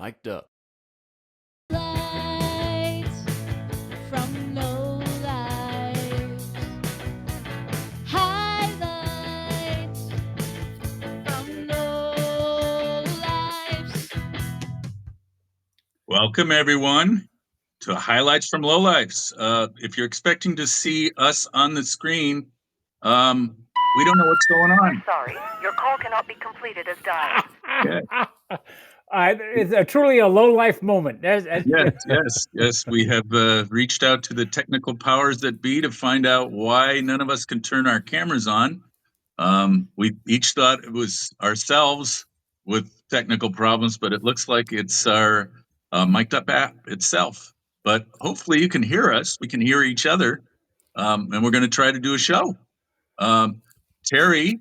Mic'd up. Lights from Lowlifes. Highlights from Lowlifes. Welcome, everyone, to Highlights from Lowlifes. If you're expecting to see us on the screen, we don't know what's going on. Sorry, your call cannot be completed as dialed. It's truly a low life moment. Yes. We have reached out to the technical powers that be to find out why none of us can turn our cameras on. We each thought it was ourselves with technical problems, but it looks like it's our mic'd up app itself. But hopefully you can hear us. We can hear each other, and we're going to try to do a show. Terry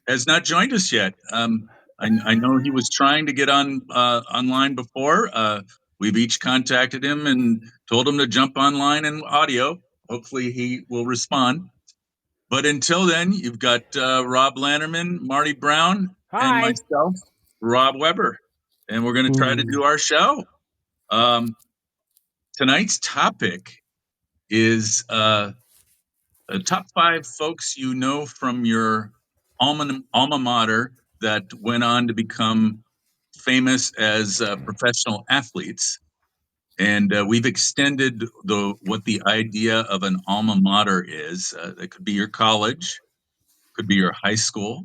has not joined us yet. I know he was trying to get online before. We've each contacted him and told him to jump online in audio. Hopefully he will respond. But until then, you've got Rob Lanterman, Marty Brown, and myself, Rob Weber. And we're going to try to do our show. Tonight's topic is the top 5 folks you know from your alma mater that went on to become famous as professional athletes. And we've extended what the idea of an alma mater is. It could be your college, could be your high school,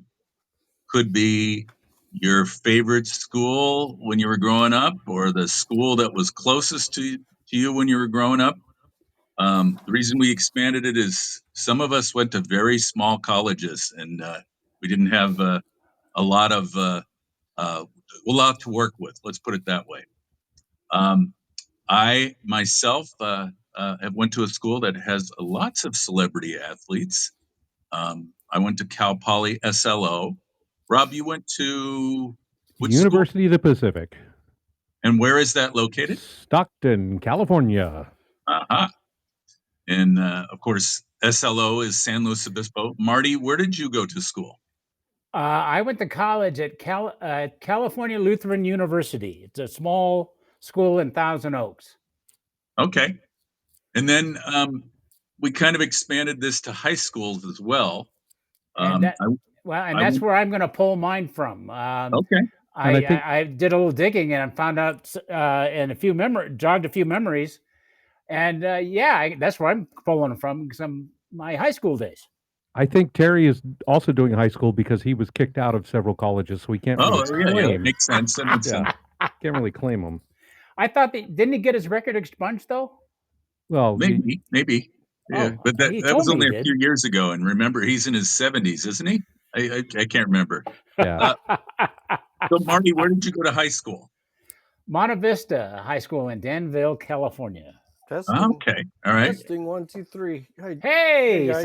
could be your favorite school when you were growing up, or the school that was closest to you when you were growing up. The reason we expanded it is some of us went to very small colleges, and we didn't have a lot to work with. Let's put it that way. I myself have went to a school that has lots of celebrity athletes. I went to Cal Poly SLO. Rob, you went to which University school? of the Pacific. And where is that located? Stockton, California. Uh-huh. And of course, SLO is San Luis Obispo. Marty, where did you go to school? I went to college at California Lutheran University. It's a small school in Thousand Oaks. Okay. And then we kind of expanded this to high schools as well. And that's where I'm going to pull mine from. Okay. I did a little digging and found out and jogged a few memories. And that's where I'm pulling from, my high school days. I think Terry is also doing high school because he was kicked out of several colleges, so we can't really claim. Yeah, makes sense. That makes sense. Can't really claim him. I thought didn't he get his record expunged though? Well, maybe. Yeah, but that was only a few years ago. And remember, he's in his 70s, isn't he? I can't remember. Yeah. So, Marty, where did you go to high school? Monte Vista High School in Danville, California. Testing. Okay. All right. Testing 1, 2, 3. Hey, you're on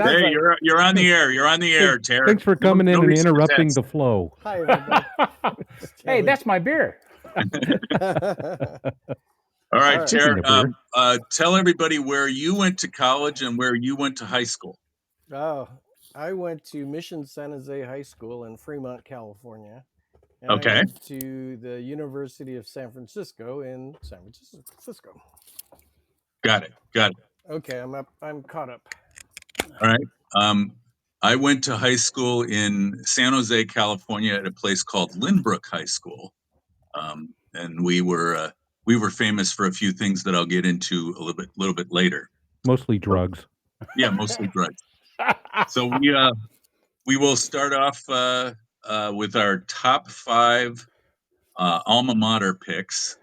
the air. You're on the air, Terry. Thanks for coming in and interrupting the flow. Hi, everybody. Hey, that's my beer. All right, Terry. Tell everybody where you went to college and where you went to high school. Oh, I went to Mission San Jose High School in Fremont, California. And Okay. I went to the University of San Francisco in San Francisco. Got it. Okay, I'm caught up. All right. I went to high school in San Jose, California, at a place called Lynbrook High School, and we were famous for a few things that I'll get into a little bit later. Mostly drugs. Yeah, mostly drugs. So we will start off with our top 5 alma mater picks.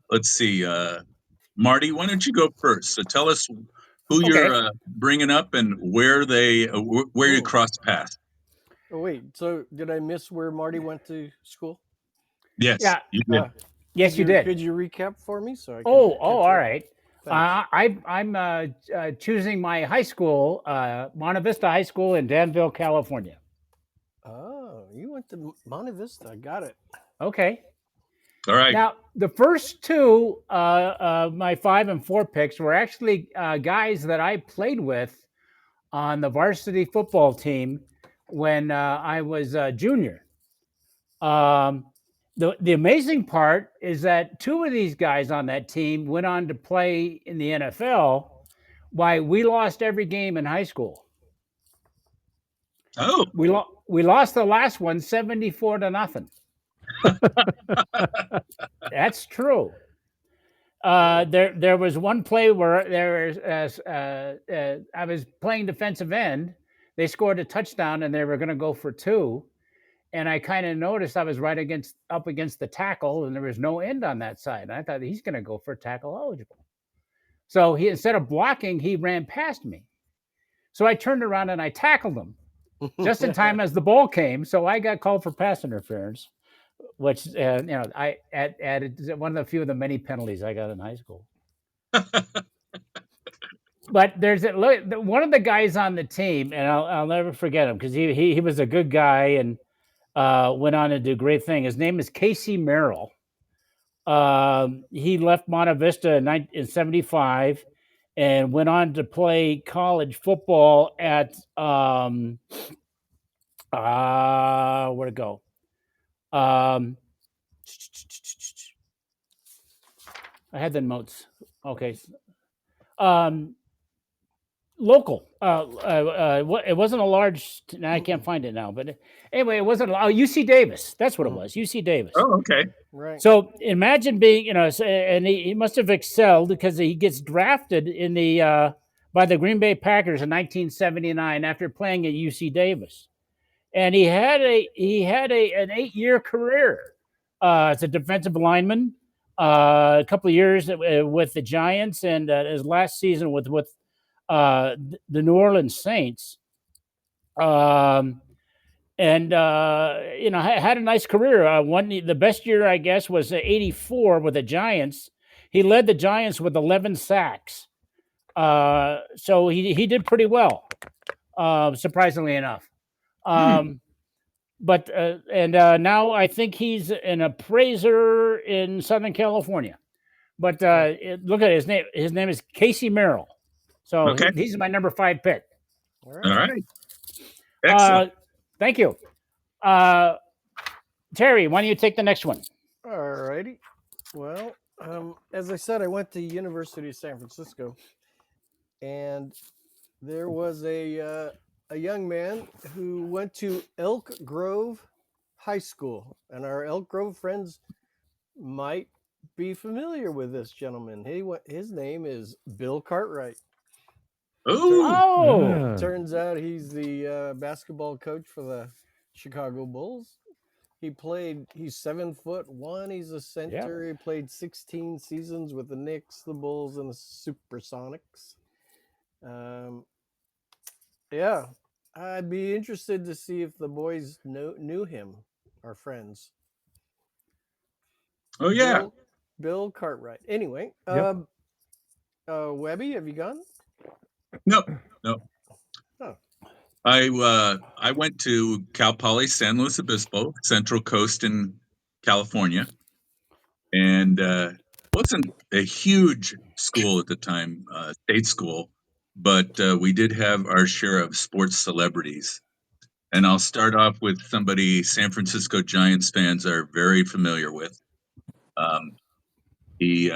Let's see. Marty, why don't you go first? So tell us who you're bringing up and where you crossed paths. Oh, wait. So did I miss where Marty went to school? Yes. Yeah. You did. Yes, you did. Could you recap for me? So I can all right. I'm choosing my high school, Monte Vista High School in Danville, California. Oh, you went to Monte Vista. Got it. Okay. All right. Now, the first 2, my 5 and 4 picks were actually guys that I played with on the varsity football team when I was a junior. The amazing part is that two of these guys on that team went on to play in the NFL. Why we lost every game in high school. Oh, We lost the last one 74-0. That's true. There was one play where I was playing defensive end. They scored a touchdown and they were going to go for two. And I kind of noticed I was up against the tackle, and there was no end on that side. And I thought he's going to go for tackle eligible. So he, instead of blocking, he ran past me. So I turned around and I tackled him just in time as the ball came. So I got called for pass interference, which I added one of the few of the many penalties I got in high school. But there's one of the guys on the team, and I'll never forget him because he was a good guy and went on to do great thing. His name is Casey Merrill. He left Monte Vista in 1975 and went on to play college football at where'd it go? I had the notes. Okay. Local. It wasn't a large. I can't find it now, but anyway, it wasn't. UC Davis. That's what it was. UC Davis. Oh, okay. Right. So imagine being, and he must have excelled because he gets drafted in the by the Green Bay Packers in 1979 after playing at UC Davis, and he had an 8-year career as a defensive lineman, a couple of years with the Giants, and his last season with the New Orleans Saints. And had a nice career. The best year, I guess, was '84 with the Giants. He led the Giants with 11 sacks. So he did pretty well, surprisingly enough. But now I think he's an appraiser in Southern California. But look at his name. His name is Casey Merrill. So Okay. he's my number 5 pick. All All right. right. Excellent. Thank you. Terry, why don't you take the next one? All righty. Well, as I said, I went to University of San Francisco, and there was a young man who went to Elk Grove High School, and our Elk Grove friends might be familiar with this gentleman. His name is Bill Cartwright. Oh, Turns out he's the basketball coach for the Chicago Bulls. He's 7'1". He's a center. He played 16 seasons with the Knicks, the Bulls, and the Supersonics. Yeah, I'd be interested to see if the boys knew him, our friends. oh yeah. Bill Cartwright. Anyway, Yep. Webby, have you gone? No. Oh. I went to Cal Poly San Luis Obispo, Central Coast in California, and wasn't a huge school at the time, state school, but we did have our share of sports celebrities. And I'll start off with somebody San Francisco Giants fans are very familiar with. He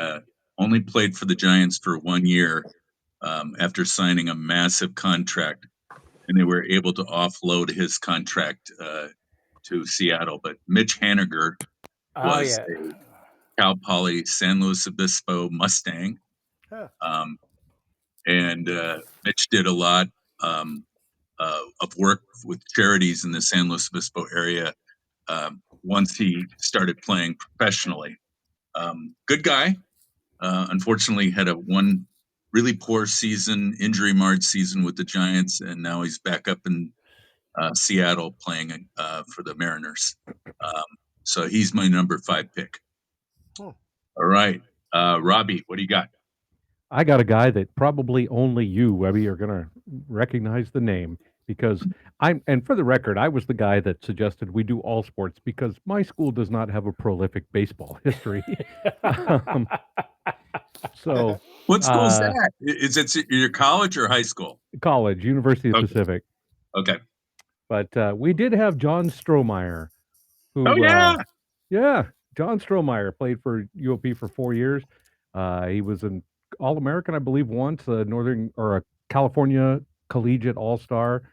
only played for the Giants for 1 year after signing a massive contract, and they were able to offload his contract to Seattle. But Mitch Haniger was a Cal Poly San Luis Obispo Mustang. Huh. And Mitch did a lot of work with charities in the San Luis Obispo area once he started playing professionally. Good guy. Unfortunately, had one really poor season, injury-marred season with the Giants, and now he's back up in Seattle playing for the Mariners. So he's my number 5 pick. Hmm. All right. Robbie, what do you got? I got a guy that probably only you, Webby, are going to recognize the name because and for the record, I was the guy that suggested we do all sports because my school does not have a prolific baseball history. So, What school is that? Is it your college or high school? College, University of Okay. Pacific. Okay. But we did have John Strohmeyer, who Oh, yeah. Yeah, John Strohmeyer played for UOP for 4 years. He was an All American, I believe, once, a Northern or a California Collegiate All Star,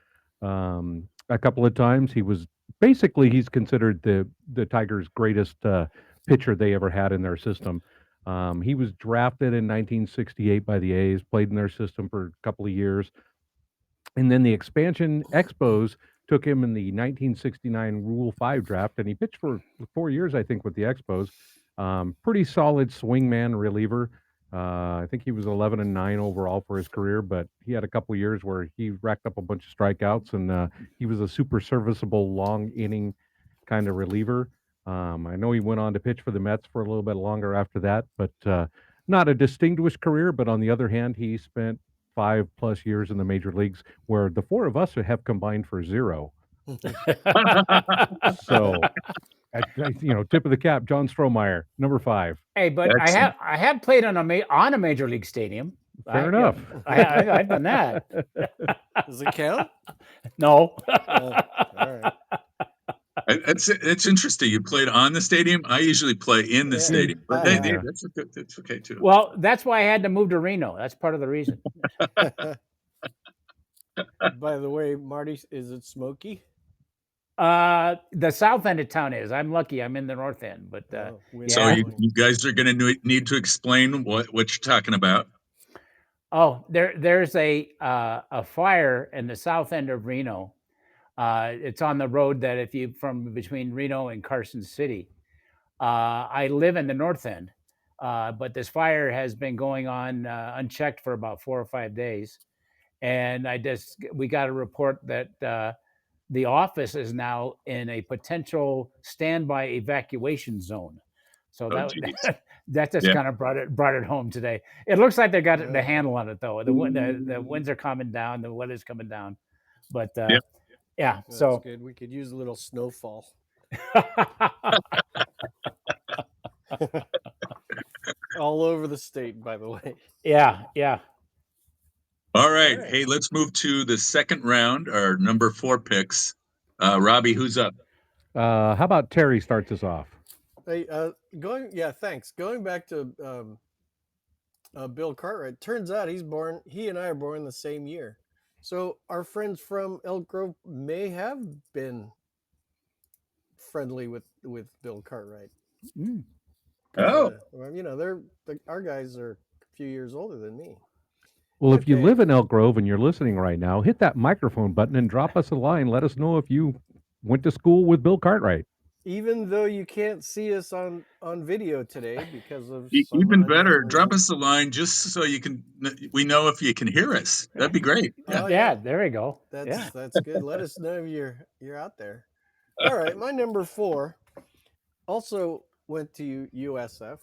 a couple of times. He was basically he's considered the Tigers' greatest pitcher they ever had in their system. He was drafted in 1968 by the A's, played in their system for a couple of years, and then the expansion Expos took him in the 1969 Rule 5 draft, and he pitched for 4 years, I think, with the Expos. Pretty solid swingman reliever. I think he was 11-9 overall for his career, but he had a couple years where he racked up a bunch of strikeouts, and he was a super serviceable long inning kind of reliever. I know he went on to pitch for the Mets for a little bit longer after that, but not a distinguished career. But on the other hand, he spent 5+ years in the major leagues, where the four of us have combined for 0. So, tip of the cap, John Strohmeyer, number 5. Hey, but Excellent. I have played on a major league stadium. Fair enough. I've done that. Does it count? No. All right. It's interesting. You played on the stadium. I usually play in the Yeah. stadium, but Yeah. hey, that's okay too. Well, that's why I had to move to Reno. That's part of the reason. By the way, Marty, is it smoky? The south end of town is. I'm lucky. I'm in the north end, but So yeah. you guys are going to need to explain what you're talking about. Oh, there's a fire in the south end of Reno. It's on the road that if you from between Reno and Carson City. I live in the north end, but this fire has been going on unchecked for about 4 or 5 days, and we got a report that the office is now in a potential standby evacuation zone. So that just kind of brought it home today. It looks like they got the handle on it though. The winds are coming down, the weather's coming down, but yeah. That's So good. We could use a little snowfall. All over the state, by the way. yeah. All right. Hey, let's move to the second round, our number 4 picks. Robbie, who's up? How about Terry starts us off? Hey, thanks. Going back to Bill Cartwright, turns out he and I are born the same year. So our friends from Elk Grove may have been friendly with Bill Cartwright. Oh, our guys are a few years older than me. Well, if you live in Elk Grove and you're listening right now, hit that microphone button and drop us a line. Let us know if you went to school with Bill Cartwright. Even though you can't see us on video today because of even better, drop us a line just so we know if you can hear us. That'd be great. Yeah, there we go. That's good. Let us know if you're out there. All right, my number 4 also went to USF.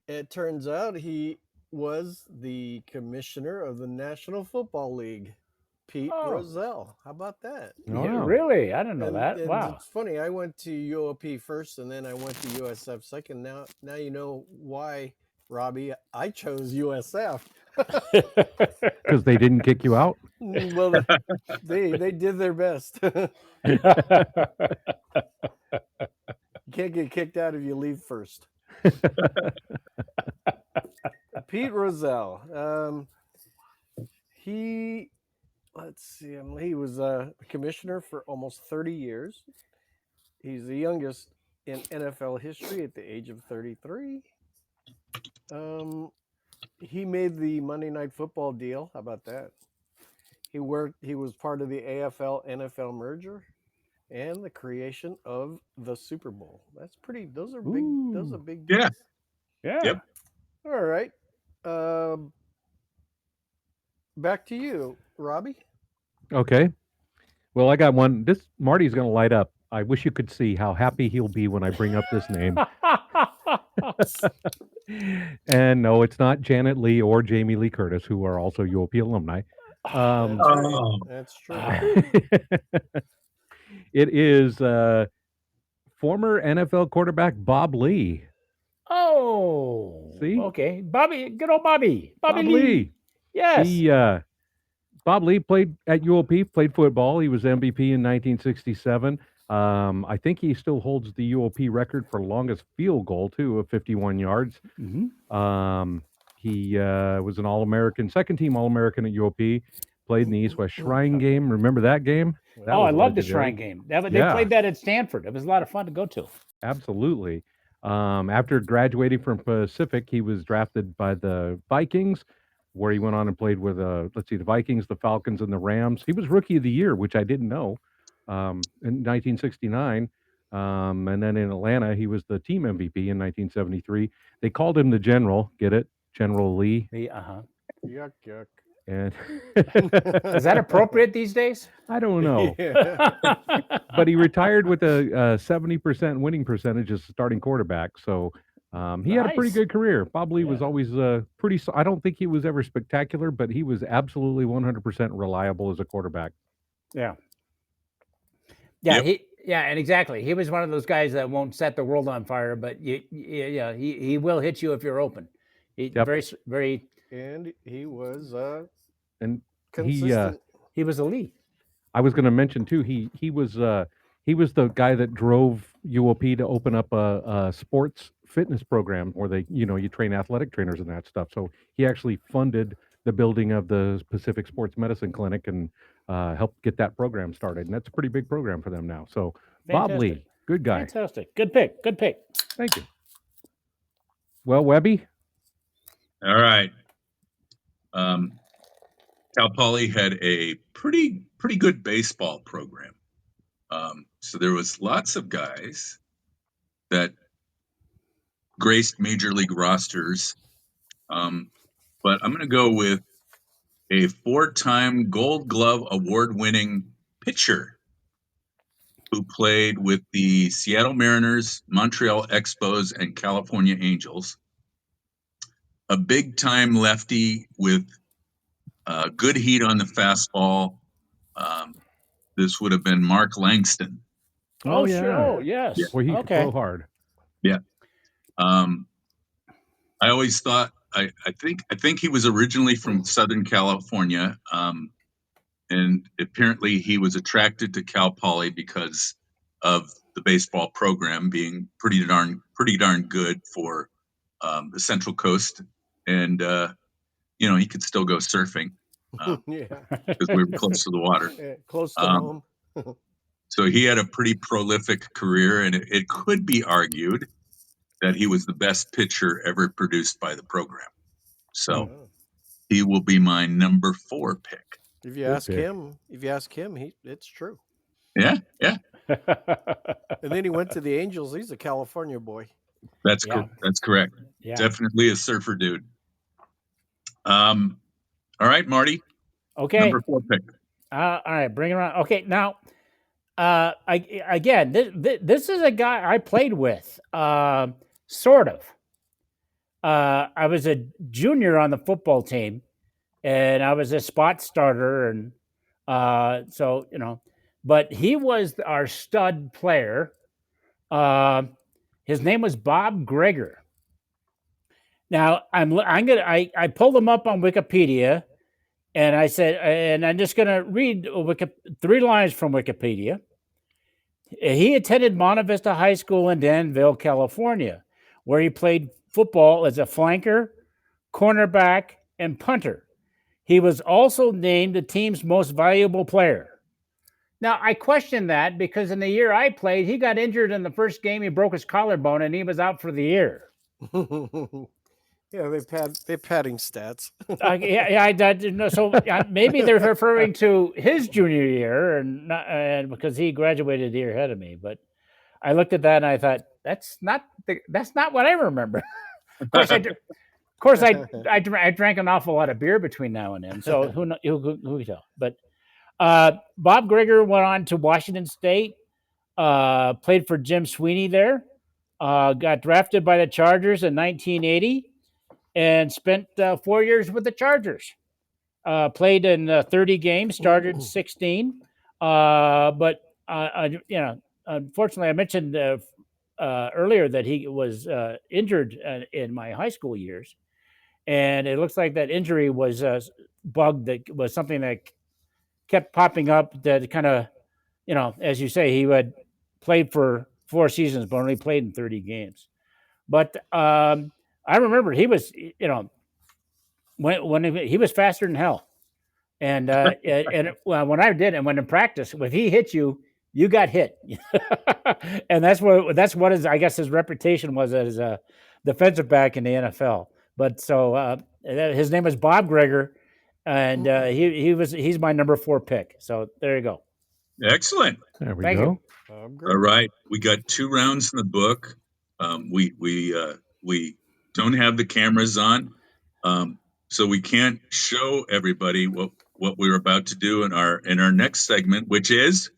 It turns out he was the commissioner of the National Football League, Pete Rozelle. How about that? Yeah, really? I didn't know that. And wow. It's funny. I went to UOP first, and then I went to USF second. Now you know why, Robbie. I chose USF because they didn't kick you out. Well, they did their best. You can't get kicked out if you leave first. Pete Rozelle. He was a commissioner for almost 30 years. He's the youngest in NFL history at the age of 33. He made the Monday Night Football deal. How about that? He was part of the AFL NFL merger and the creation of the Super Bowl. Those are big deals. Yeah. Yep. All right. Back to you, Robbie. Okay. Well, I got one. Marty's going to light up. I wish you could see how happy he'll be when I bring up this name. And no, it's not Janet Lee or Jamie Lee Curtis, who are also UOP alumni. That's true. It is former NFL quarterback Bob Lee. Oh, see? Okay, Bobby, good old Bobby Lee. Yes. Bob Lee played at UOP, played football. He was MVP in 1967. I think he still holds the UOP record for longest field goal too, of 51 yards. He was an All-American, second team All-American at UOP. Played in the East-West Shrine game. Remember that game? That Oh, I was love the legendary. Shrine game. They Yeah. played that at Stanford. It was a lot of fun to go to. Absolutely. After graduating from Pacific, he was drafted by the Vikings, where he went on and played with, the Vikings, the Falcons, and the Rams. He was Rookie of the Year, which I didn't know, in 1969. And then in Atlanta, he was the team MVP in 1973. They called him the General. Get it? General Lee. Yuck, yuck. And Is that appropriate these days? I don't know. Yeah. But he retired with a 70% winning percentage as starting quarterback. So he had a pretty Nice. good career. Bob Lee was Yeah. always I don't think he was ever spectacular, but he was absolutely 100% reliable as a quarterback. Yeah. Yep. And exactly. He was one of those guys that won't set the world on fire, but he will hit you if you're open. Yep. Very. And he was And consistent. He was elite. I was going to mention too. He was the guy that drove UOP to open up a sports fitness program where you train athletic trainers and that stuff. So he actually funded the building of the Pacific Sports Medicine Clinic and helped get that program started. And that's a pretty big program for them now. So Bob Lee, Fantastic. good guy. Fantastic. Good pick. Good pick. Thank you. Well, Webby, All right. Cal Poly had a pretty good baseball program. So there was lots of guys that graced major league rosters. But I'm going to go with a 4-time Gold Glove award-winning pitcher who played with the Seattle Mariners, Montreal Expos, and California Angels. A big-time lefty with good heat on the fastball. This would have been Mark Langston. Oh, yeah. sure. Oh, yes. Yeah. Well, he could throw hard. Yeah. I always thought I think he was originally from Southern California, and apparently he was attracted to Cal Poly because of the baseball program being pretty darn good for the Central Coast, and he could still go surfing Yeah. because we were close to the water. Yeah, close to home. So he had a pretty prolific career, and it could be argued that he was the best pitcher ever produced by the program. So he will be my number 4 pick. If you ask him, it's true. Yeah. And then he went to the Angels. He's a California boy. That's correct. Yeah. Definitely a surfer dude. All right, Marty. Okay. Number 4 pick. All right, bring it around. Okay, now, this is a guy I played with, sort of. I was a junior on the football team, and I was a spot starter, and but he was our stud player. His name was Bob Greger. Now I pulled him up on Wikipedia. And I said, and I'm just going to read 3 lines from Wikipedia. He attended Monte Vista High School in Danville, California, where he played football as a flanker, cornerback, and punter. He was also named the team's most valuable player. Now, I question that because in the year I played, he got injured in the first game. He broke his collarbone, and he was out for the year. Yeah, they're padding stats. So maybe they're referring to his junior year, and because he graduated a year ahead of me. But I looked at that and I thought that's not what I remember. Of course, I drank an awful lot of beer between now and then. So who can tell? But Bob Greger went on to Washington State, played for Jim Sweeney there, got drafted by the Chargers in 1980. And spent 4 years with the Chargers. Played in 30 games, started 16. But unfortunately, I mentioned earlier that he was injured in my high school years, and it looks like that injury was a bug that was something that kept popping up. That kind of, as you say, he would played for 4 seasons, but only played in 30 games. But I remember he was, when he was faster than hell. And when I did, and when in practice, if he hit you, you got hit, and that's what his, I guess his reputation was as a defensive back in the NFL. But so his name is Bob Greger, and he's my number 4 pick. So there you go. Excellent. There we Thank go. you. All right, we got 2 rounds in the book. We don't have the cameras on, so we can't show everybody what we're about to do in our next segment, which is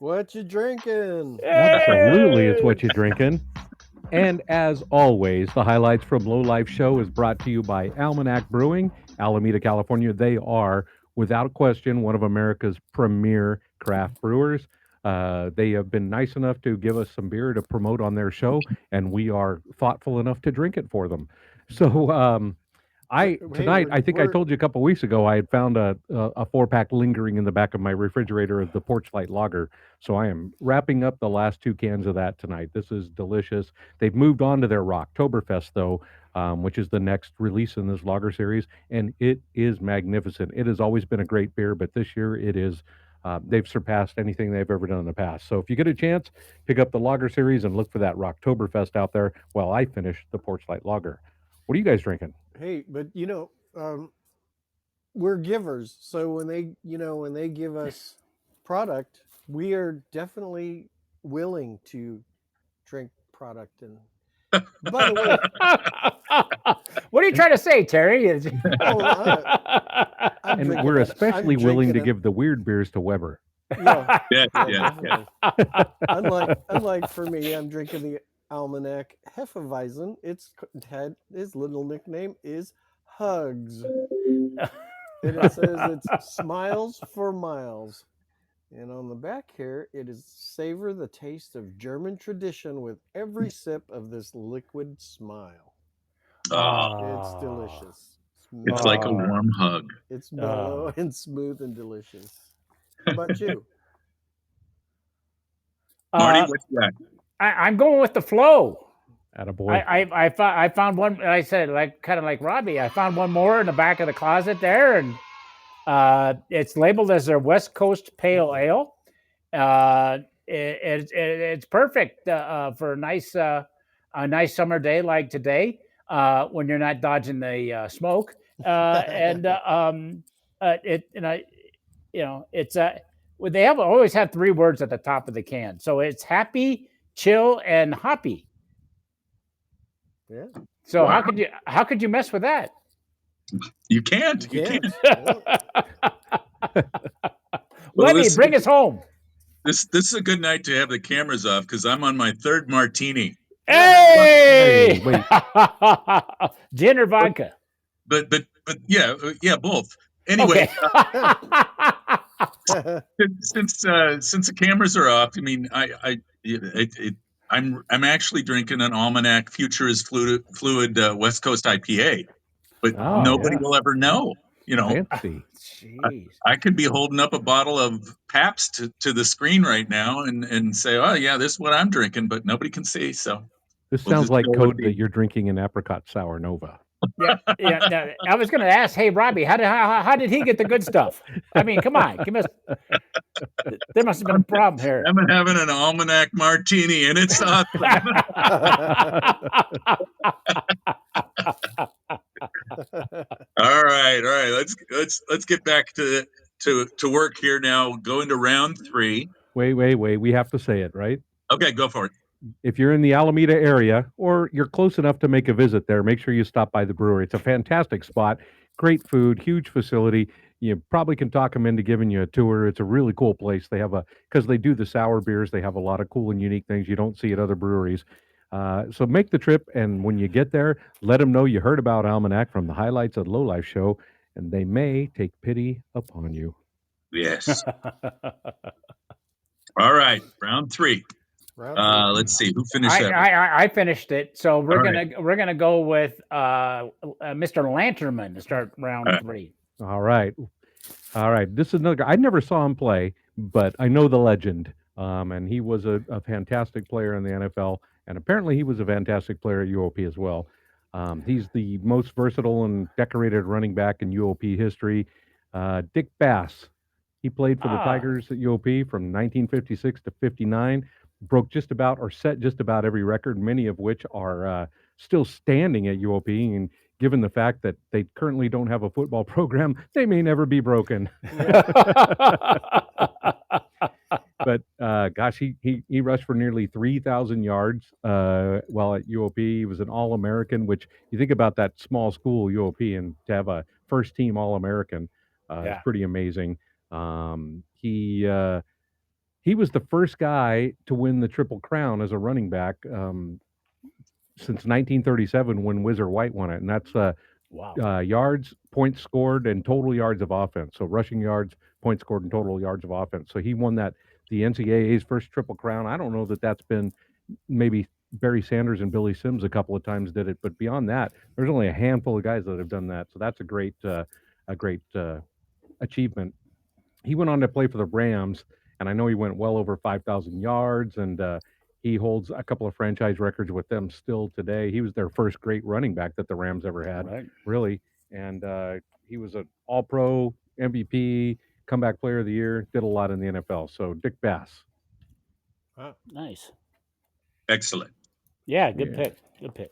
What you drinking? Absolutely, it's what you're drinking. And as always, the highlights from Low Life Show is brought to you by Almanac Brewing, Alameda, California. They are, without question, one of America's premier craft brewers. They have been nice enough to give us some beer to promote on their show, and we are thoughtful enough to drink it for them. So tonight, I think I told you a couple weeks ago, I had found a 4-pack lingering in the back of my refrigerator of the Porchlight Lager. So I am wrapping up the last 2 cans of that tonight. This is delicious. They've moved on to their Rocktoberfest though, which is the next release in this lager series, and it is magnificent. It has always been a great beer, but this year it is. They've surpassed anything they've ever done in the past. So if you get a chance, pick up the lager series and look for that Rocktoberfest out there while I finish the Porchlight Lager. What are you guys drinking? Hey, but we're givers, so when they give us product, we are definitely willing to drink product. And by the way, What are you trying to say, Terry? And we're especially willing to give the weird beers to Weber. Yeah, yeah. definitely. Unlike for me, I'm drinking the Almanac Hefeweizen. His little nickname is Hugs, and it says it's smiles for miles. And on the back here, it is savor the taste of German tradition with every sip of this liquid smile. It's delicious. It's like a warm hug. It's mellow and smooth and delicious. How about you? Marty, what's that? I'm going with the flow. Attaboy. I found one. I said kind of like Robbie. I found one more in the back of the closet there, and it's labeled as their West Coast Pale Ale. It's perfect for a nice summer day like today when you're not dodging the smoke. It's they always have 3 words at the top of the can, so it's happy, chill, and hoppy. Yeah. So how could you mess with that? You can't. You can't. Lenny, bring us home. This is a good night to have the cameras off because I'm on my 3rd martini. Hey! Gin or vodka? But yeah, both. Anyway, since the cameras are off, I mean, I'm actually drinking an Almanac Future is Fluid West Coast IPA, but nobody will ever know. Fancy. I could be holding up a bottle of Pabst to the screen right now and say, "Oh yeah, this is what I'm drinking," but nobody can see. So this sounds like code that you're drinking an apricot sour Nova. Yeah. I was going to ask, hey Robbie, how did he get the good stuff? I mean, come on, there must have been a problem here. I'm having an Almanac martini, and it's awesome. All right. Let's get back to work here now. Go into round 3. Wait. We have to say it, right? Okay, go for it. If you're in the Alameda area or you're close enough to make a visit there, make sure you stop by the brewery. It's a fantastic spot, great food, huge facility. You probably can talk them into giving you a tour. It's a really cool place. They have because they do the sour beers, they have a lot of cool and unique things you don't see at other breweries. So make the trip, and when you get there, let them know you heard about Almanac from the highlights of the Low Life Show, and they may take pity upon you. Yes. All right, round 3. Let's see who finished that. I finished it, so we're gonna go with Mr. Lanternman to start round 3. All right. This is another guy. I never saw him play, but I know the legend. And he was a fantastic player in the NFL, and apparently he was a fantastic player at UOP as well. He's the most versatile and decorated running back in UOP history. Dick Bass. He played for the Ah, Tigers at UOP from 1956 to 59. Broke just about or set just about every record, many of which are still standing at UOP. And given the fact that they currently don't have a football program, they may never be broken. But gosh, he rushed for nearly 3,000 yards while at UOP. He was an All American, which you think about that small school UOP and to have a first team All American is yeah. pretty amazing. He was the first guy to win the Triple Crown as a running back since 1937 when Whizzer White won it, and that's Wow. yards, points scored, and total yards of offense. So rushing yards, points scored, and total yards of offense. So he won the NCAA's first Triple Crown. I don't know that that's been maybe Barry Sanders and Billy Sims a couple of times did it, but beyond that, there's only a handful of guys that have done that. So that's a great achievement. He went on to play for the Rams, and I know he went well over 5,000 yards, and he holds a couple of franchise records with them still today. He was their first great running back that the Rams ever had, Right. really, and he was an All-Pro, MVP, comeback player of the year, did a lot in the NFL. So Dick Bass. Nice. Excellent. Yeah, good Yeah. pick. Good pick.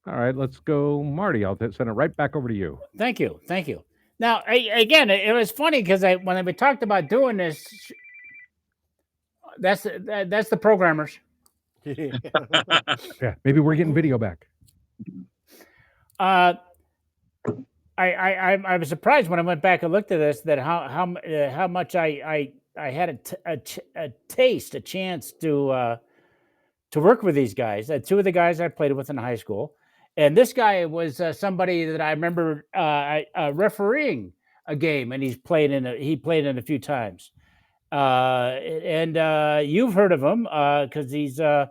All right, let's go, Marty. I'll send it right back over to you. Thank you. Thank you. Now, again, it was funny because when we talked about doing this, that's the programmers. Yeah, maybe we're getting video back. I was surprised when I went back and looked at this that how much I had a taste, a chance to work with these guys. Two of the guys I played with in high school, and this guy was somebody that I remember refereeing a game, and he played in a few times. And you've heard of him because he's a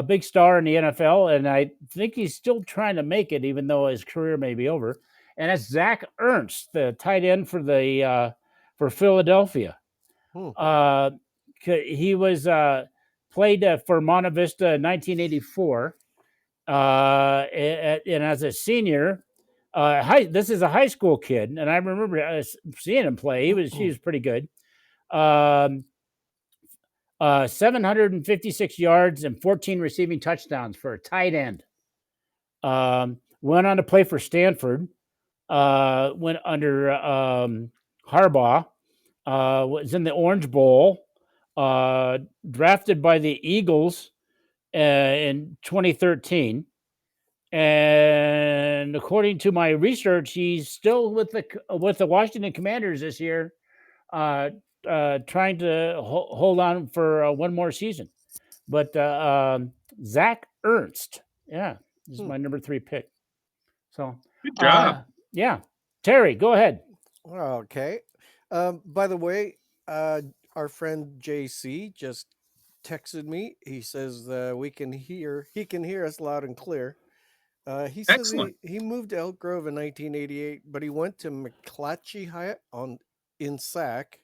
big star in the NFL, and I think he's still trying to make it, even though his career may be over. And that's Zach Ernst, the tight end for Philadelphia. Hmm. He was played for Monta Vista in 1984, and as a senior. This is a high school kid, and I remember seeing him play. He was pretty good. 756 yards and 14 receiving touchdowns for a tight end. Went on to play for Stanford. Went under Harbaugh. Was in the Orange Bowl. Drafted by the Eagles in 2013. And according to my research, he's still with the Washington Commanders this year. Trying to hold on for one more season. But Zach Ernst, yeah, this is my number 3 pick. So, Good job. yeah, Terry, go ahead. Okay. By the way, our friend JC just texted me. He says he can hear us loud and clear. He says Excellent. he moved to Elk Grove in 1988, but he went to McClatchy High in Sac,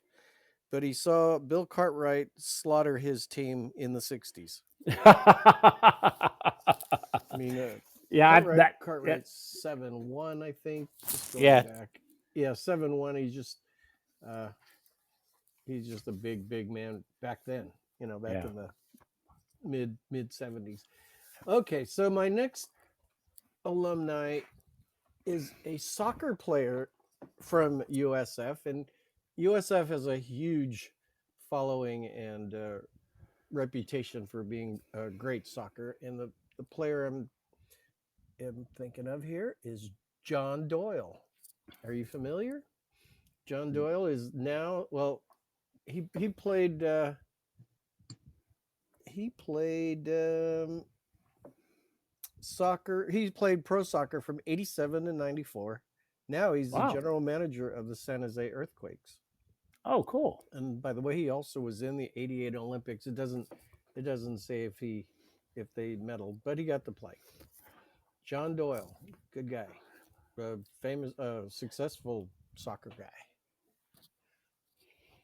but he saw Bill Cartwright slaughter his team in the 60s. I mean, Yeah, Cartwright's 7'1", I think. Just going Yeah. back. Yeah, 7'1". He's just a big man back then. Back Yeah. in the mid 70s. Okay, so my next alumni is a soccer player from USF, and USF has a huge following and reputation for being great soccer. And the player I'm thinking of here is John Doyle. Are you familiar? John Doyle is now, well, he played soccer. He played pro soccer from 87 to 94. Now he's the Wow. general manager of the San Jose Earthquakes. Oh, cool. And by the way, he also was in the 88 Olympics. It doesn't say if they medaled, but he got to play. John Doyle, good guy. Famous, successful soccer guy.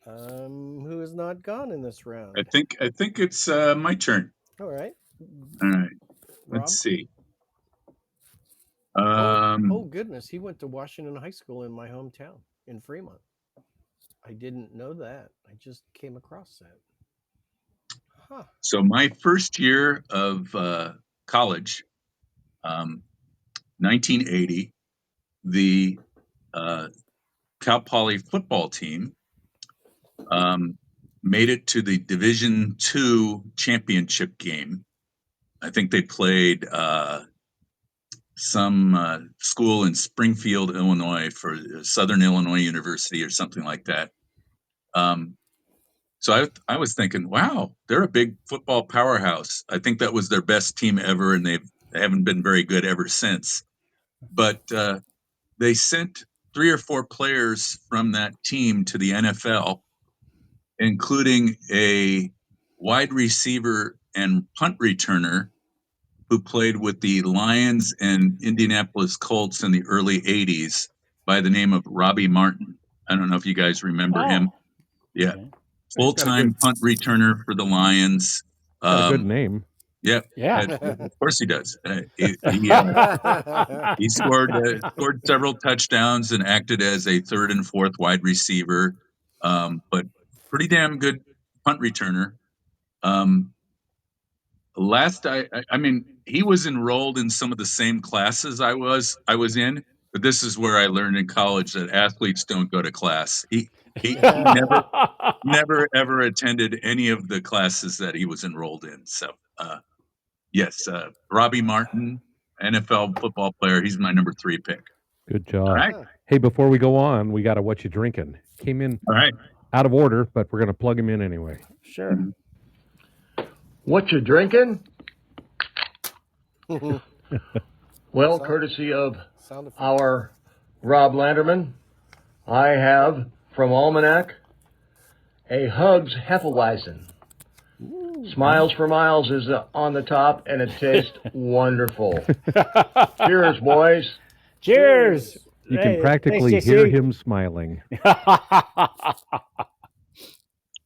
Who has not gone in this round? I think it's my turn. All right, All right. Rob. Let's see. Oh goodness, he went to Washington High School in my hometown in Fremont. I didn't know that. I just came across that. Huh. So my first year of college, 1980, the Cal Poly football team um, made it to the Division II championship game. I think they played some school in Springfield, Illinois, for Southern Illinois University or something like that. So I was thinking, wow, they're a big football powerhouse. I think that was their best team ever, and they haven't been very good ever since. But they sent 3 or 4 players from that team to the NFL, including a wide receiver and punt returner who played with the Lions and Indianapolis Colts in the early 80s by the name of Robbie Martin. I don't know if you guys remember him. Oh, Yeah. okay. Full He's got a time good, punt returner for the Lions. got a good name. Yeah. Yeah. Of course he does. He scored several touchdowns and acted as a third and fourth wide receiver, but pretty damn good punt returner. I mean, he was enrolled in some of the same classes I was in, but this is where I learned in college that athletes don't go to class. He never ever attended any of the classes that he was enrolled in. So yes, Robbie Martin, NFL football player. He's my number 3 pick. Good All job. right, Hey, before we go on, we got a what you drinking. Came in all right. out of order, but we're going to plug him in anyway. Sure. Mhm. What you drinking? Well, Sound- courtesy of Sound effect. our Rob Landerman, I have from Almanac a Hugs Hefeweizen. Smiles for Miles is on the top, and it tastes wonderful. Cheers, boys. Cheers. You can Hey, practically thanks, hear JC. him smiling.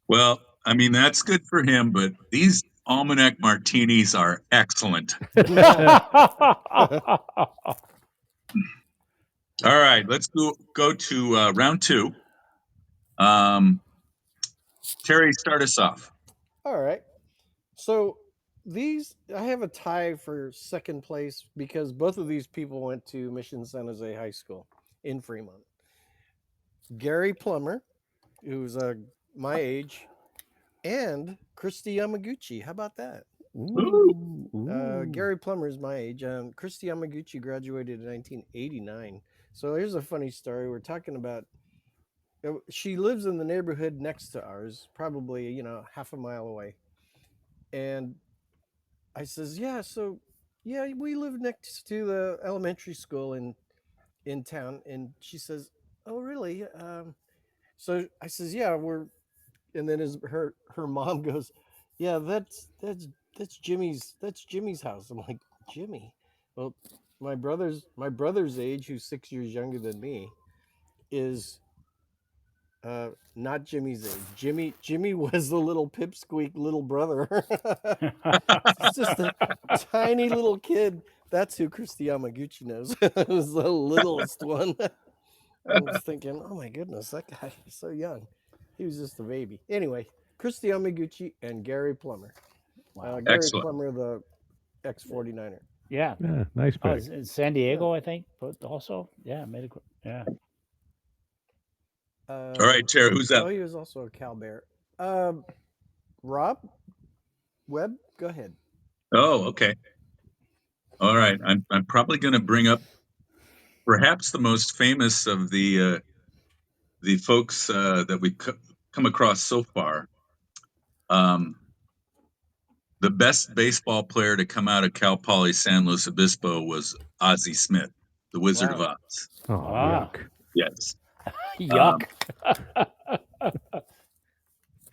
Well, I mean that's good for him, but these almanac martinis are excellent. All right, let's go to round 2. Terry, start us off. All right. So these, I have a tie for second place because both of these people went to Mission San Jose High School in Fremont. Gary Plummer, who's my age, and Christy Yamaguchi. How about that? Gary Plummer is my age. Christy Yamaguchi graduated in 1989. So here's a funny story. We're talking about. She lives in the neighborhood next to ours, probably half a mile away. And I says, yeah, so yeah, we live next to the elementary school in town. And she says, oh, really? So I says, yeah, and then her mom goes, yeah, that's Jimmy's house. I'm like, Jimmy? Well, my brother's age, who's 6 years younger than me, is not Jimmy's age. Jimmy was the little pipsqueak little brother. It's just a tiny little kid. That's who Christy Yamaguchi knows. It was the littlest one. I was thinking, oh my goodness, that guy is so young. He was just a baby. Anyway, Christy Yamaguchi and Gary Plummer. Gary Excellent. Plummer, the ex-49er. Yeah. Yeah, nice pick. It's in San Diego, I think, but also, yeah, yeah. All right, Terry, who's up? Oh, he was also a Cal Bear. Rob Webb, go ahead. Oh, okay. All right, I'm probably going to bring up perhaps the most famous of the folks that we come across so far. The best baseball player to come out of Cal Poly San Luis Obispo was Ozzie Smith, the Wizard of Wow. Oz. Oh, Ah. yuck. Yes. Yuck.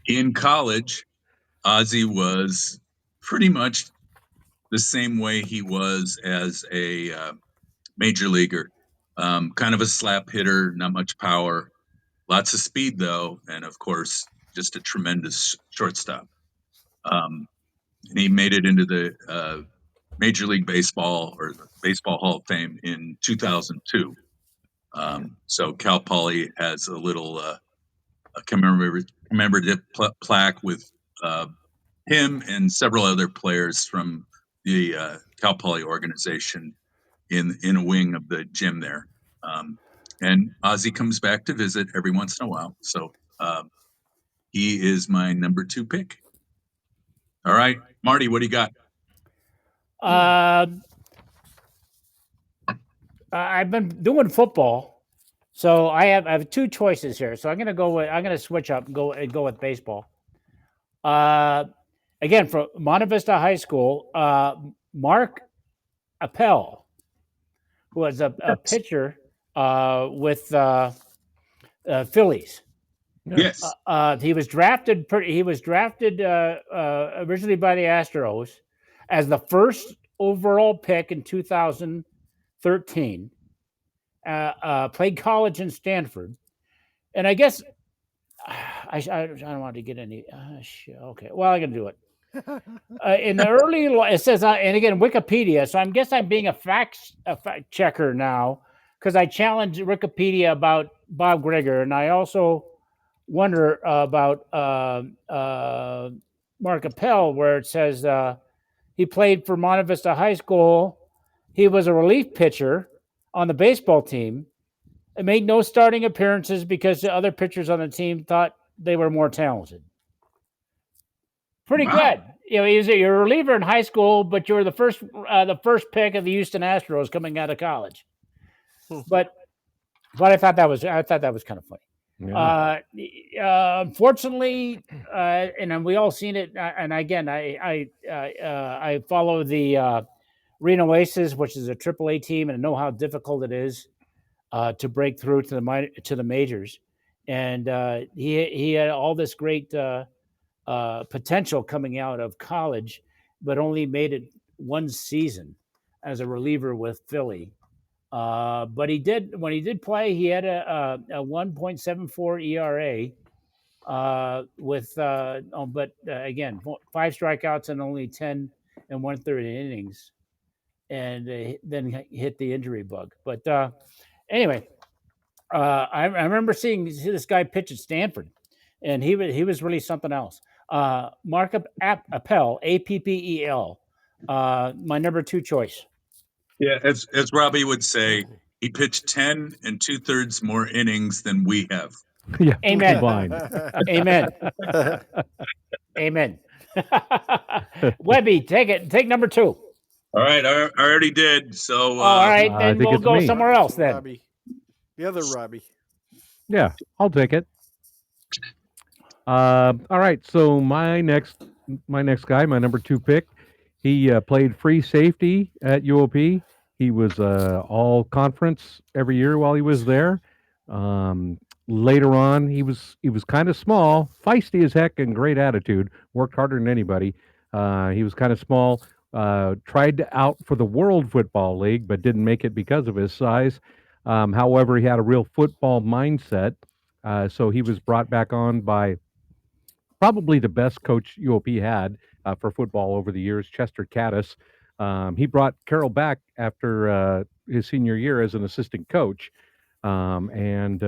In college, Ozzie was pretty much the same way he was as a major leaguer. Kind of a slap hitter, not much power, Lots of speed, though, and of course, just a tremendous shortstop. And he made it into the Major League Baseball or the Baseball Hall of Fame in 2002. So Cal Poly has a little a commemorative plaque with him and several other players from the Cal Poly organization in a wing of the gym there. And Ozzy comes back to visit every once in a while. So he is my number 2 pick. All right, Marty, what do you got? I've been doing football, so I have 2 choices here. So I'm gonna switch up and go with baseball. Again, from Monte Vista High School, Mark Appel, who was a pitcher with Phillies. Yes. He was drafted. He was drafted originally by the Astros as the first overall pick in 2013. Played college in Stanford, and I guess I don't want to get any. Okay, well, I'm gonna do it. In the early, it says, and again, Wikipedia. So I'm guess I'm being a fact checker now because I challenged Wikipedia about Bob Greger, and I also wonder about Mark Appel, where it says he played for Monte Vista High School. He was a relief pitcher on the baseball team. It made no starting appearances because the other pitchers on the team thought they were more talented. Pretty good. You know, you're a reliever in high school, but you're the first pick of the Houston Astros coming out of college. But I thought that was kind of funny. Yeah. Unfortunately, and we all seen it. And again, I follow the Reno Aces, which is a AAA team, and I know how difficult it is to break through to the majors. And he had all this great potential coming out of college, but only made it one season as a reliever with Philly. But when he did play, he had a 1.74 ERA but again, 5 strikeouts and only 10 and 1/3 innings, and then hit the injury bug. But anyway, I remember seeing this guy pitch at Stanford, and he was really something else. Mark Appel, Appel, my number 2 choice. Yeah, as Robbie would say, he pitched 10 and 2/3 more innings than we have. Yeah. Amen. Combined. Amen. Amen. Webby, take number 2. All right, I already did. So All right, I then think we'll it's go me. somewhere else then. Robbie. The other Robbie. Yeah, I'll take it. All right, so my next guy, my number 2 pick, he played free safety at UOP. He was all conference every year while he was there. Later on, he was kind of small, feisty as heck, and great attitude. Worked harder than anybody. He was kind of small. Tried out for the World Football League, but didn't make it because of his size. However, he had a real football mindset. So he was brought back on by probably the best coach UOP had for football over the years, Chester Caddis. He brought Carroll back after his senior year as an assistant coach, and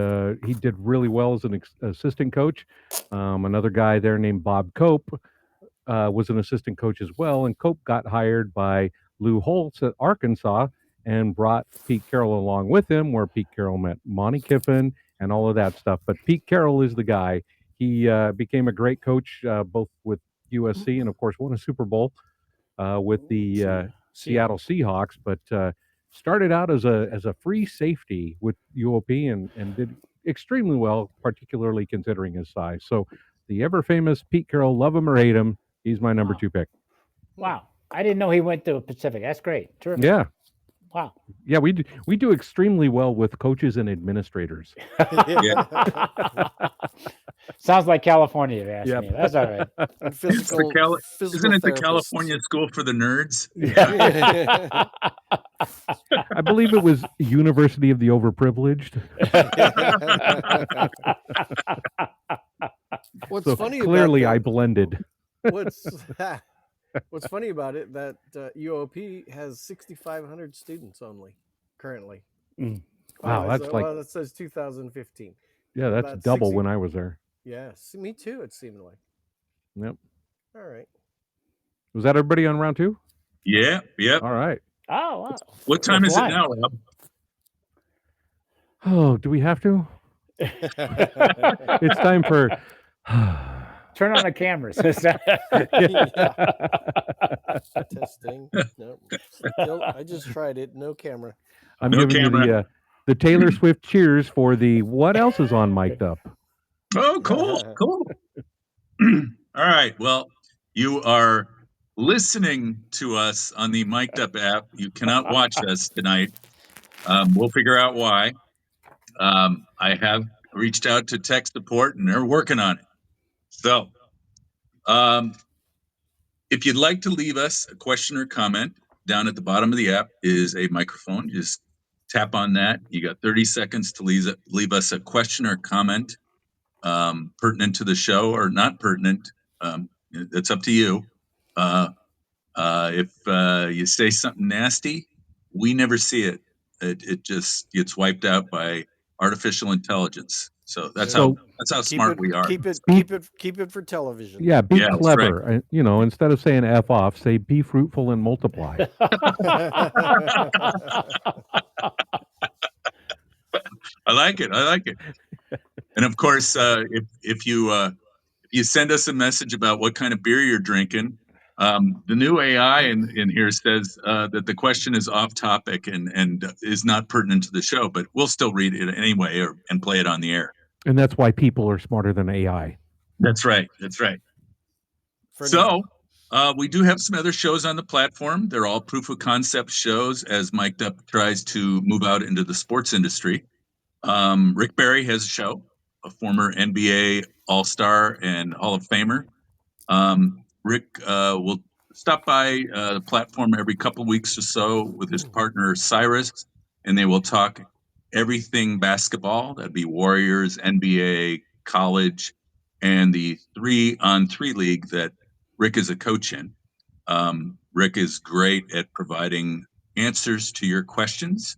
he did really well as an assistant coach. Another guy there named Bob Cope was an assistant coach as well, and Cope got hired by Lou Holtz at Arkansas and brought Pete Carroll along with him, where Pete Carroll met Monty Kiffin and all of that stuff. But Pete Carroll is the guy. He became a great coach, both with USC and, of course, won a Super Bowl with the Seattle Seahawks. But started out as a free safety with UOP and did extremely well, particularly considering his size. So the ever famous Pete Carroll, love him or hate him, he's my number 2 pick. Wow, I didn't know he went to Pacific. That's great. Terrific. Yeah. Wow. Yeah, we do extremely well with coaches and administrators. Sounds like California, if you ask me. That's all right. And physical Isn't it the therapists. California School for the Nerds? Yeah. I believe it was University of the Overprivileged. What's So funny clearly, I about blended. what's what's funny about it that UOP has 6,500 students only currently. Wow, that's like well, that says 2015. yeah, that's About double 60 when I was there. Yeah, me too. It seemed like. Yep. All right. Was that everybody on round two? Yeah, yep. All right. Oh, wow. What time We're is it flying. now, Rob? Oh, do we have to? It's time for. Turn on the cameras. Testing. No, still, I just tried it. No camera. I'm No giving camera. you the Taylor Swift cheers for the what else is on mic'd up. Oh, cool, cool. All right. Well, you are listening to us on the Mic'd Up app. You cannot watch us tonight. We'll figure out why. I have reached out to tech support, and they're working on it. So, if you'd like to leave us a question or comment, down at the bottom of the app is a microphone. You just tap on that. You got 30 seconds to leave us a question or comment pertinent to the show or not pertinent. It's up to you. If you say something nasty, we never see it. It just gets wiped out by artificial intelligence. So that's So- how smart we are. Keep it for television. Yeah, be Yeah, that's clever. You know, instead of saying F off, say be fruitful and multiply. I like it. I like it. And of course, if you send us a message about what kind of beer you're drinking, the new AI in here says that the question is off topic and is not pertinent to the show, but we'll still read it anyway and play it on the air. And that's why people are smarter than AI. That's right. That's right. For So we do have some other shows on the platform. They're all proof of concept shows as Mic'd Up tries to move out into the sports industry. Rick Barry has a show, a former NBA All-Star and Hall of Famer. Rick will stop by the platform every couple weeks or so with his partner Cyrus, and they will talk everything basketball. That'd be Warriors, NBA, college, and the 3-on-3 league that Rick is a coach in. Rick is great at providing answers to your questions.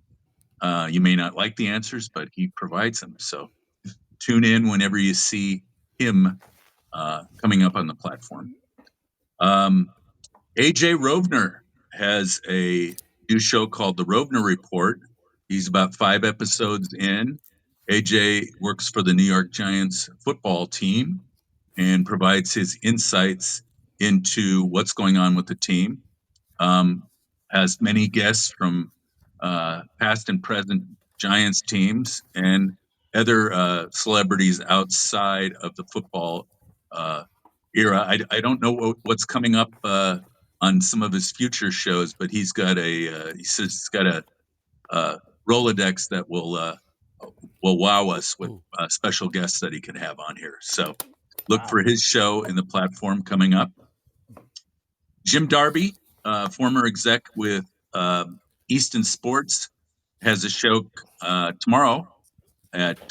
You may not like the answers, but he provides them. So tune in whenever you see him coming up on the platform. AJ Rovner has a new show called The Rovner Report. He's about 5 episodes in. AJ works for the New York Giants football team and provides his insights into what's going on with the team. Has many guests from past and present Giants teams and other celebrities outside of the football era. I don't know what's coming up on some of his future shows, but he's got he's got a Rolodex that will wow us with special guests that he can have on here. So look for his show in the platform coming up. Jim Darby, former exec with Easton Sports, has a show tomorrow at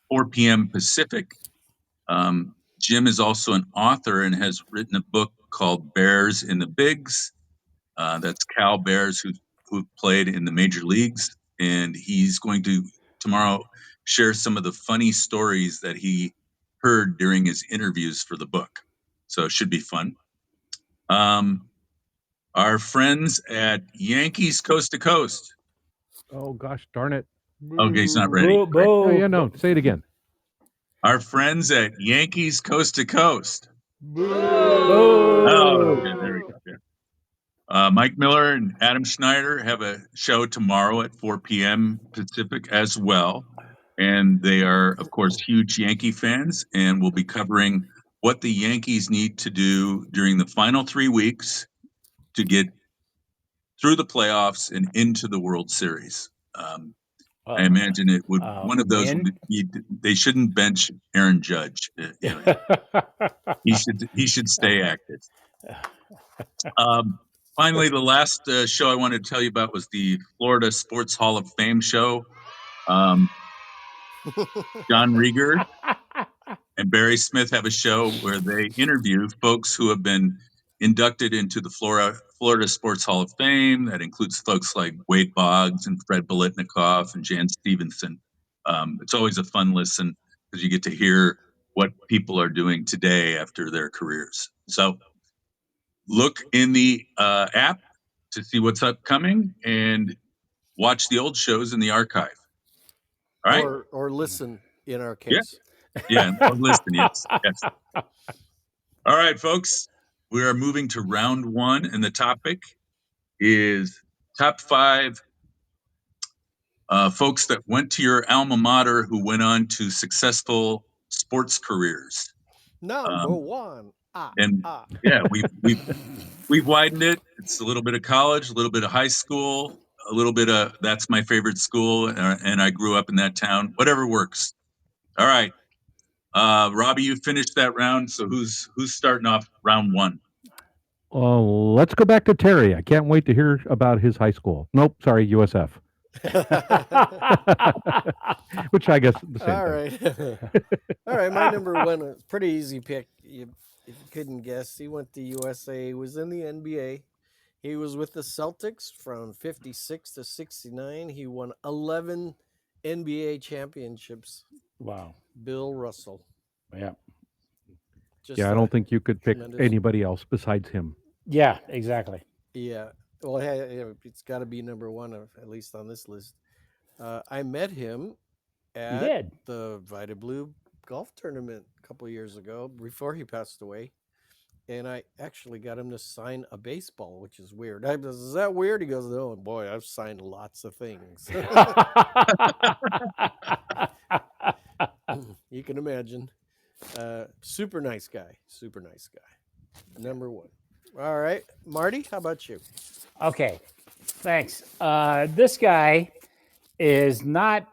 4 p.m. Pacific. Jim is also an author and has written a book called Bears in the Bigs. That's Cal Bears who played in the major leagues. And he's going to tomorrow share some of the funny stories that he heard during his interviews for the book. So it should be fun. Our friends at Yankees Coast to Coast. Oh gosh, darn it! Okay, he's not ready. Great. Oh yeah, no. Say it again. Our friends at Yankees Coast to Coast. Oh, okay, there we go. Yeah. Mike Miller and Adam Schneider have a show tomorrow at 4 p.m. Pacific as well. And they are, of course, huge Yankee fans and will be covering what the Yankees need to do during the final 3 weeks to get through the playoffs and into the World Series. I imagine it would one of those would be, they shouldn't bench Aaron Judge. He should stay active. Finally, the last show I wanted to tell you about was the Florida Sports Hall of Fame show. John Rieger and Barry Smith have a show where they interview folks who have been inducted into the Florida Sports Hall of Fame. That includes folks like Wade Boggs and Fred Biletnikoff and Jan Stevenson. It's always a fun listen because you get to hear what people are doing today after their careers. So look in the app to see what's upcoming and watch the old shows in the archive. All right? Or listen in our Yeah. case. Yeah. Or listen. Yes. Yes. All right, folks. We are moving to round one, and the topic is top 5 folks that went to your alma mater who went on to successful sports careers. Number one. And yeah, we've widened it. It's a little bit of college, a little bit of high school, a little bit of that's my favorite school, and I grew up in that town. Whatever works. All right, Robbie, you finished that round. So who's starting off round one? Let's go back to Terry. I can't wait to hear about his high school. Nope, sorry, USF. Which I guess the same All thing. right. All right. My number one is pretty easy pick. If you couldn't guess, he went to USA. He was in the NBA. He was with the Celtics from 56 to 69. He won 11 NBA championships. Wow. Bill Russell. Yeah. Just Yeah, I a don't think you could pick tremendous- anybody else besides him. Yeah, exactly. Yeah. Well, it's got to be number one, at least on this list. I met him You at did. the Vita Blue golf tournament a couple years ago before he passed away. And I actually got him to sign a baseball, which is weird. I was, is that weird? He goes, no, boy, I've signed lots of things. You can imagine. Super nice guy. Super nice guy. Number one. All right. Marty, how about you? Okay, thanks. This guy is not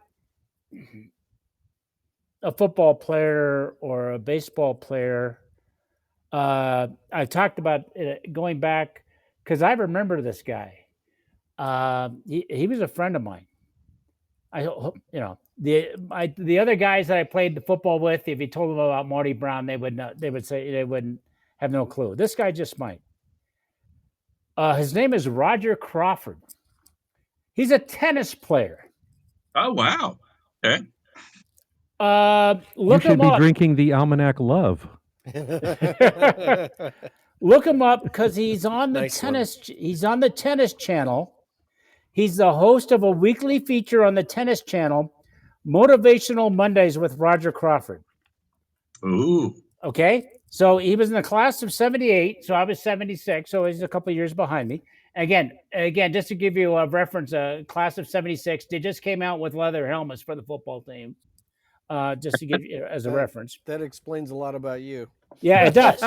a football player or a baseball player. I talked about going back because I remember this guy. He was a friend of mine. I hope the other guys that I played the football with. If you told them about Marty Brown, they would not. They would say they wouldn't have no clue. This guy just might. His name is Roger Crawford. He's a tennis player. Oh wow! Okay. You Look should him be up. drinking the Almanac Love. Look him up because he's on the Nice one. tennis. He's on the Tennis Channel. He's the host of a weekly feature on the Tennis Channel, Motivational Mondays with Roger Crawford. Ooh. Okay, so he was in the class of '78, so I was '76, so he's a couple of years behind me. Again, just to give you a reference, a class of '76, they just came out with leather helmets for the football team. Just to give you as a reference. That explains a lot about you. Yeah, it does.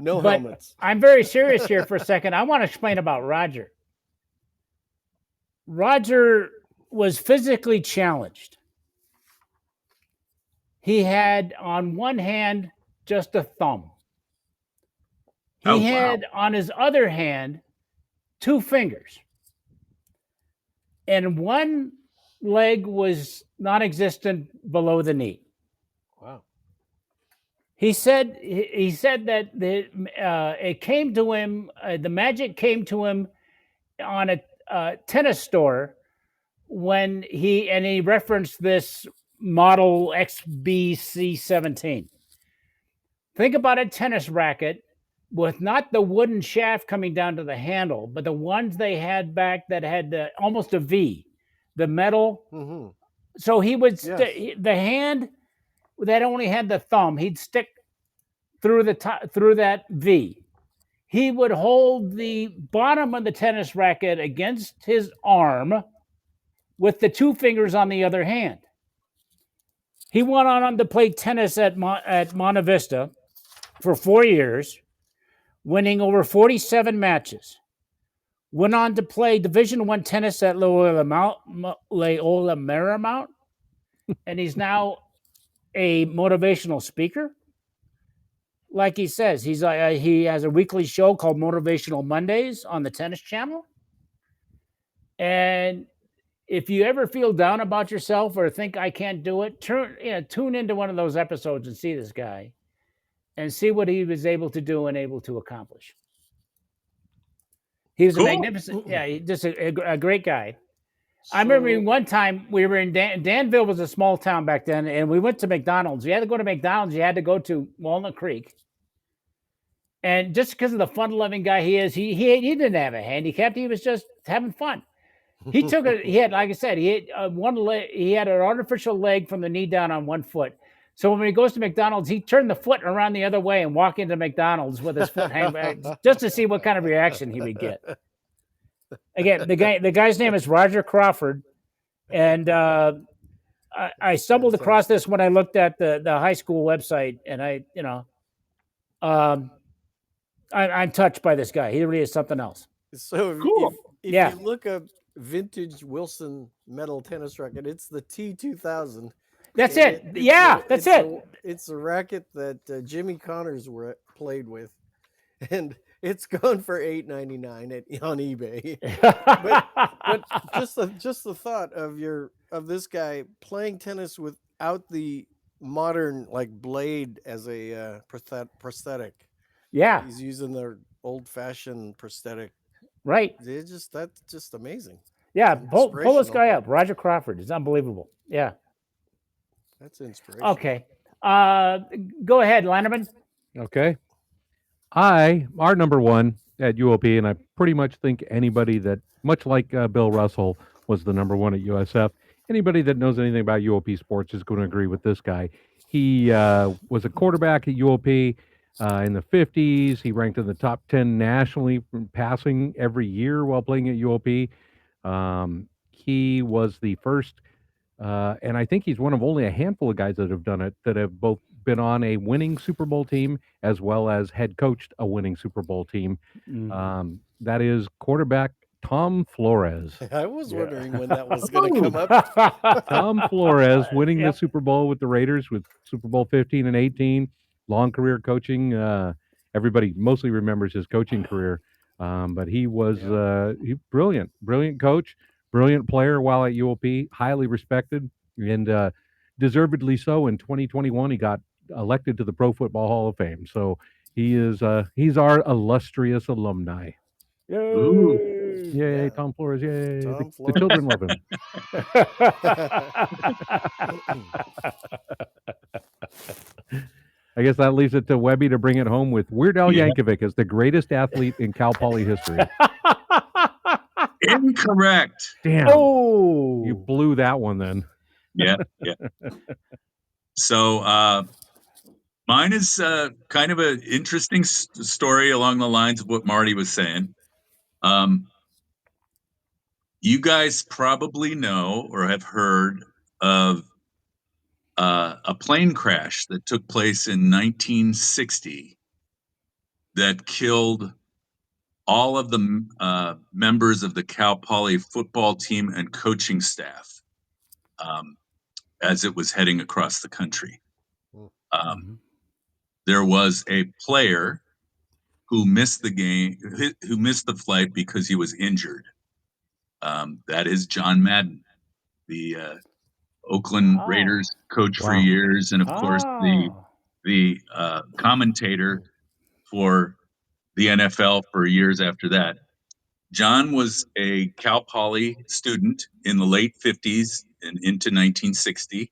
No But helmets. I'm very serious here for a second. I want to explain about Roger. Roger was physically challenged. He had on one hand just a thumb. He Oh, wow. had on his other hand 2 fingers. And one leg was non-existent below the knee. Wow. He said that it came to him. The magic came to him on a tennis store when he referenced this model XBC17. Think about a tennis racket with not the wooden shaft coming down to the handle, but the ones they had back that had almost a V, the metal. Mm-hmm. So he would Yes. the hand that only had the thumb, he'd stick through through that V. He would hold the bottom of the tennis racket against his arm with the 2 fingers on the other hand. He went on to play tennis at Monte Vista for 4 years, winning over 47 matches. Went on to play Division I tennis at Loyola Marymount, and he's now a motivational speaker. like he says, he has a weekly show called Motivational Mondays on the Tennis Channel. And if you ever feel down about yourself or think I can't do it, tune into one of those episodes and see this guy and see what he was able to do and able to accomplish. He was a Cool. magnificent, just a great guy. I remember one time we were in Danville was a small town back then, and we went to McDonald's. You had to go to McDonald's. You had to go to Walnut Creek. And just because of the fun-loving guy he is, he didn't have a handicap. He was just having fun. He took it. He had, like I said, he had one leg. He had an artificial leg from the knee down on one foot. So when he goes to McDonald's, he turned the foot around the other way and walk into McDonald's with his foot hanging back, just to see what kind of reaction he would get. Again, the guy's name is Roger Crawford, and I stumbled across this when I looked at the high school website, and I'm touched by this guy. He really is something else. So Cool. if Yeah. you look up vintage Wilson metal tennis racket, it's the T2000. That's And it. Yeah, that's it. It's a racket that Jimmy Connors played with, and it's gone for $8.99 on eBay. But just the thought of this guy playing tennis without the modern like blade as a prosthetic. Yeah, He's using their old-fashioned prosthetic. right. That's just amazing. Yeah, pull this Inspirational. guy up. Roger Crawford. It's unbelievable. Yeah. That's inspirational. Okay. Go ahead, Landerman. Okay. Our number one at UOP, and I pretty much think anybody that, much like Bill Russell was the number one at USF, anybody that knows anything about UOP sports is going to agree with this guy. He was a quarterback at UOP in the 50s. He ranked in the top 10 nationally from passing every year while playing at UOP. He was the first, and I think he's one of only a handful of guys that have done it, that have both been on a winning Super Bowl team as well as head coached a winning Super Bowl team. That is quarterback Tom Flores. I was wondering when that was going to come up. Tom Flores winning the Super Bowl with the Raiders with Super Bowl 15 and 18. Long career coaching. Everybody mostly remembers his coaching career, but he was brilliant coach, brilliant player while at UOP, highly respected, and deservedly so. In 2021, he got elected to the Pro Football Hall of Fame. So he's our illustrious alumni. Ooh. Yay, Yeah. Tom Flores! Yay, Tom the children love him. I guess that leaves it to Webby to bring it home with Weird Al Yeah. Yankovic as the greatest athlete in Cal Poly history. Incorrect. Damn, Oh, you blew that one then. Yeah. So mine is kind of an interesting story along the lines of what Marty was saying. You guys probably know or have heard of a plane crash that took place in 1960 that killed all of the members of the Cal Poly football team and coaching staff as it was heading across the country. There was a player who missed the game, who missed the flight because he was injured. That is John Madden, the Oakland Raiders coach for Wow. years, and of course the commentator for the NFL for years after that. John was a Cal Poly student in the late 50s and into 1960.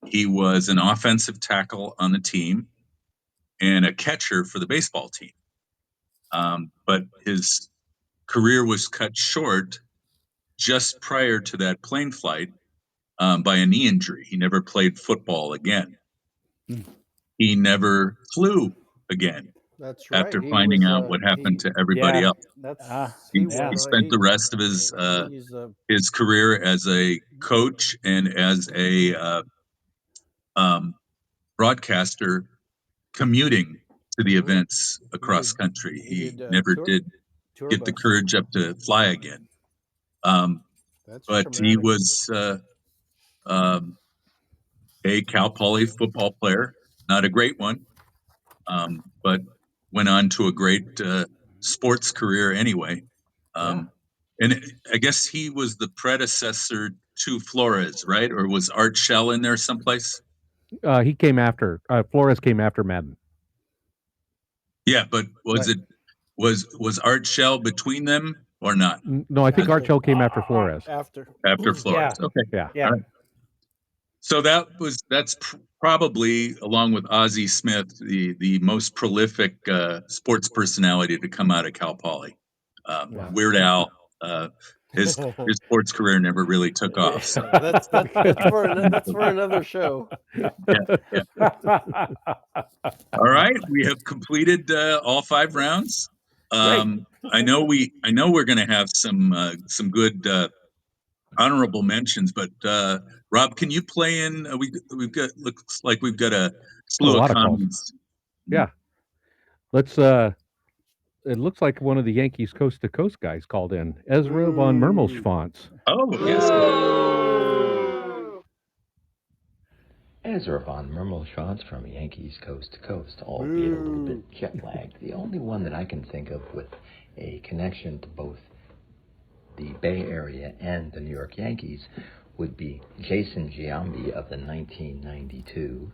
He was an offensive tackle on the team and a catcher for the baseball team. But his career was cut short just prior to that plane flight by a knee injury. He never played football again. He never flew again. That's right. After He finding was, out what happened to everybody Yeah. else. He spent the rest of his career as a coach and as a broadcaster commuting to the events across country. He never did get the courage up to fly again. But he was a Cal Poly football player, not a great one, but went on to a great sports career anyway. And I guess he was the predecessor to Flores, right? Or was Art Shell in there someplace? He came after Flores came after Madden. Yeah, but was Art Shell between them or not? No, I think Art Shell came after Flores. After. After Flores. Yeah. Okay. Yeah. Yeah. All right. So that's probably, along with Ozzie Smith, the most prolific sports personality to come out of Cal Poly. Weird Al, his sports career never really took off. So that's for another show. yeah. All right, we have completed all 5 rounds. I know we're going to have some good honorable mentions, but Rob, can you play in? We've got, looks like we've got a slew lot of of calls. comments. Yeah. Let's it looks like one of the Yankees coast to coast guys called in. Ezra von Mermelschwanz. Oh, yes. Ezra von Mermelschwanz from Yankees Coast to Coast, albeit a little bit jet lagged. The only one that I can think of with a connection to both the Bay Area and the New York Yankees would be Jason Giambi of the 1992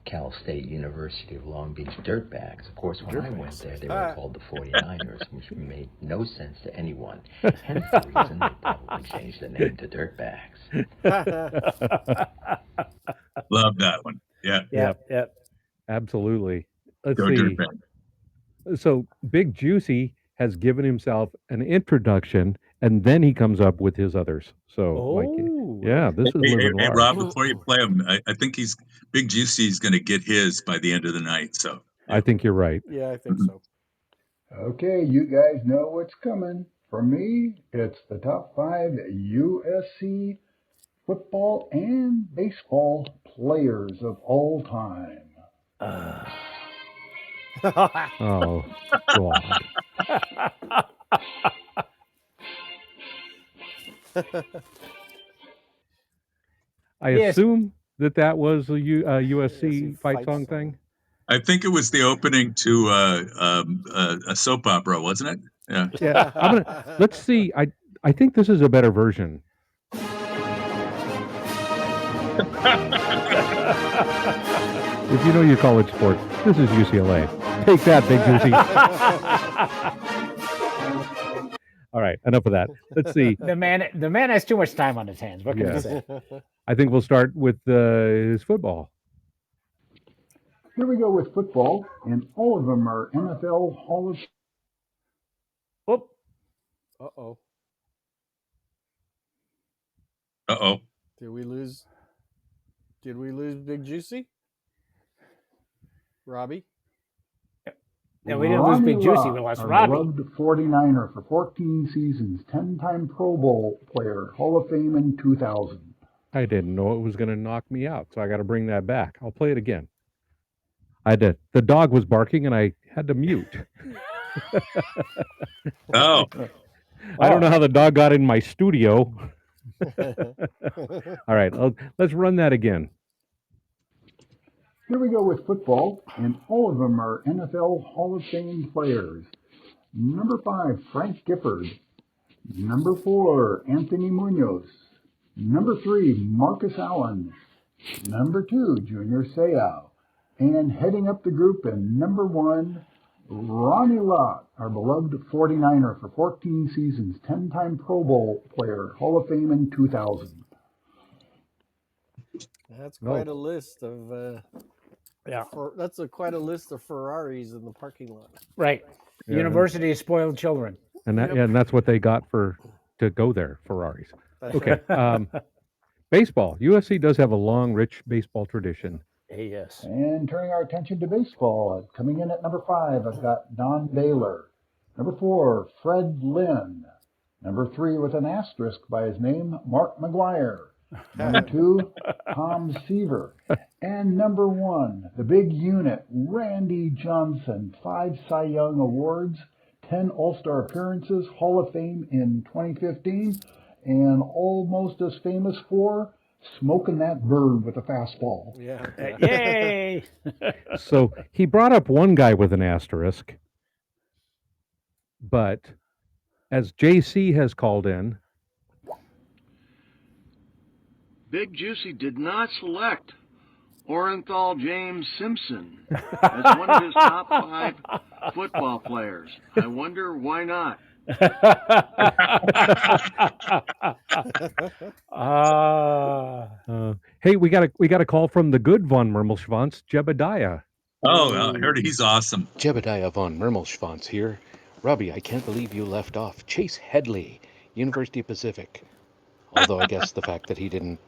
Cal State University of Long Beach Dirtbags. Of course, when I went there, they were called the 49ers, which made no sense to anyone. Hence the reason they probably changed the name to Dirtbags. Love that one. Yeah. Yep. Absolutely. Let's Go see. Dirtbag. So Big Juicy has given himself an introduction, and then he comes up with his others. So, this is living Hey, large. Rob, before you play him, I think Big Juicy's going to get his by the end of the night. So I think you're right. Yeah, I think so. Okay, you guys know what's coming. For me, it's the top 5 USC football and baseball players of all time. Oh, God. I assume that was a USC fight song thing. I think it was the opening to a soap opera, wasn't it? Yeah. Yeah. Let's see. I think this is a better version. If you know your college sports, this is UCLA. Take that, Big Juicy. All right, enough of that. Let's see. The man has too much time on his hands. What can I say? I think we'll start with his football. Here we go with football, and all of them are NFL Hall of Whoop. Uh-oh. Uh-oh. Did we lose Big Juicy? Robbie? Yeah, we didn't lose Big Juicy. We lost Robbie. Beloved 49er for 14 seasons, 10-time Pro Bowl player, Hall of Fame in 2000. I didn't know it was going to knock me out, so I got to bring that back. I'll play it again. The dog was barking, and I had to mute. Oh. I don't know how the dog got in my studio. All right, let's run that again. Here we go with football, and all of them are NFL Hall of Fame players. Number 5, Frank Gifford. Number 4, Anthony Munoz. Number 3, Marcus Allen. Number 2, Junior Seau. And heading up the group in number 1, Ronnie Lott, our beloved 49er for 14 seasons, 10-time Pro Bowl player, Hall of Fame in 2000. That's quite a list of quite a list of Ferraris in the parking lot. Right. Yeah. University of Spoiled Children. And that's what they got to go there, Ferraris. That's Okay. Baseball. USC does have a long, rich baseball tradition. Yes. And turning our attention to baseball, coming in at number 5, I've got Don Baylor. Number 4, Fred Lynn. Number 3, with an asterisk by his name, Mark McGuire. Number 2, Tom Seaver. And number 1, the big unit, Randy Johnson. 5 Cy Young Awards, 10 All-Star appearances, Hall of Fame in 2015, and almost as famous for smoking that bird with a fastball. Yeah. Yay! So he brought up one guy with an asterisk, but as JC has called in, Big Juicy did not select Orenthal James Simpson as one of his top 5 football players. I wonder why not. hey, we got a call from the good von Mermelschwanz, Jebediah. Oh, I heard he's awesome. Jebediah von Mermelschwanz here. Robbie, I can't believe you left off Chase Headley, University Pacific. Although I guess the fact that he didn't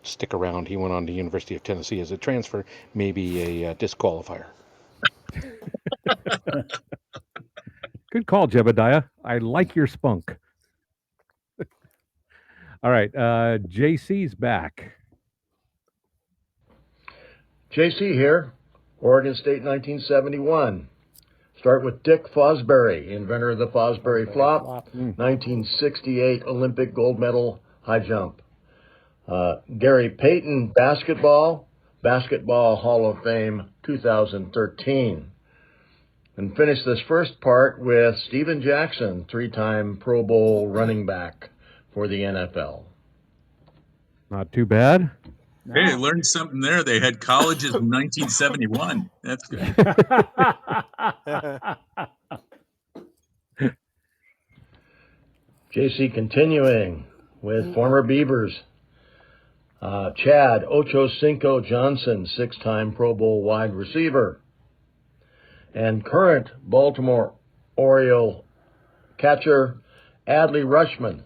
stick around, he went on to University of Tennessee as a transfer, may be a disqualifier. Good call, Jebediah. I like your spunk. All right, JC's back. JC here, Oregon State 1971. Start with Dick Fosbury, inventor of the Fosbury flop, 1968 Olympic gold medal high jump. Gary Payton, basketball Hall of Fame 2013. And finish this first part with Steven Jackson, 3-time Pro Bowl running back for the NFL. Not too bad. Hey, I learned something there. They had colleges in 1971. That's good. JC continuing with former Beavers. Chad Ocho Cinco Johnson, 6-time Pro Bowl wide receiver. And current Baltimore Oriole catcher Adley Rushman.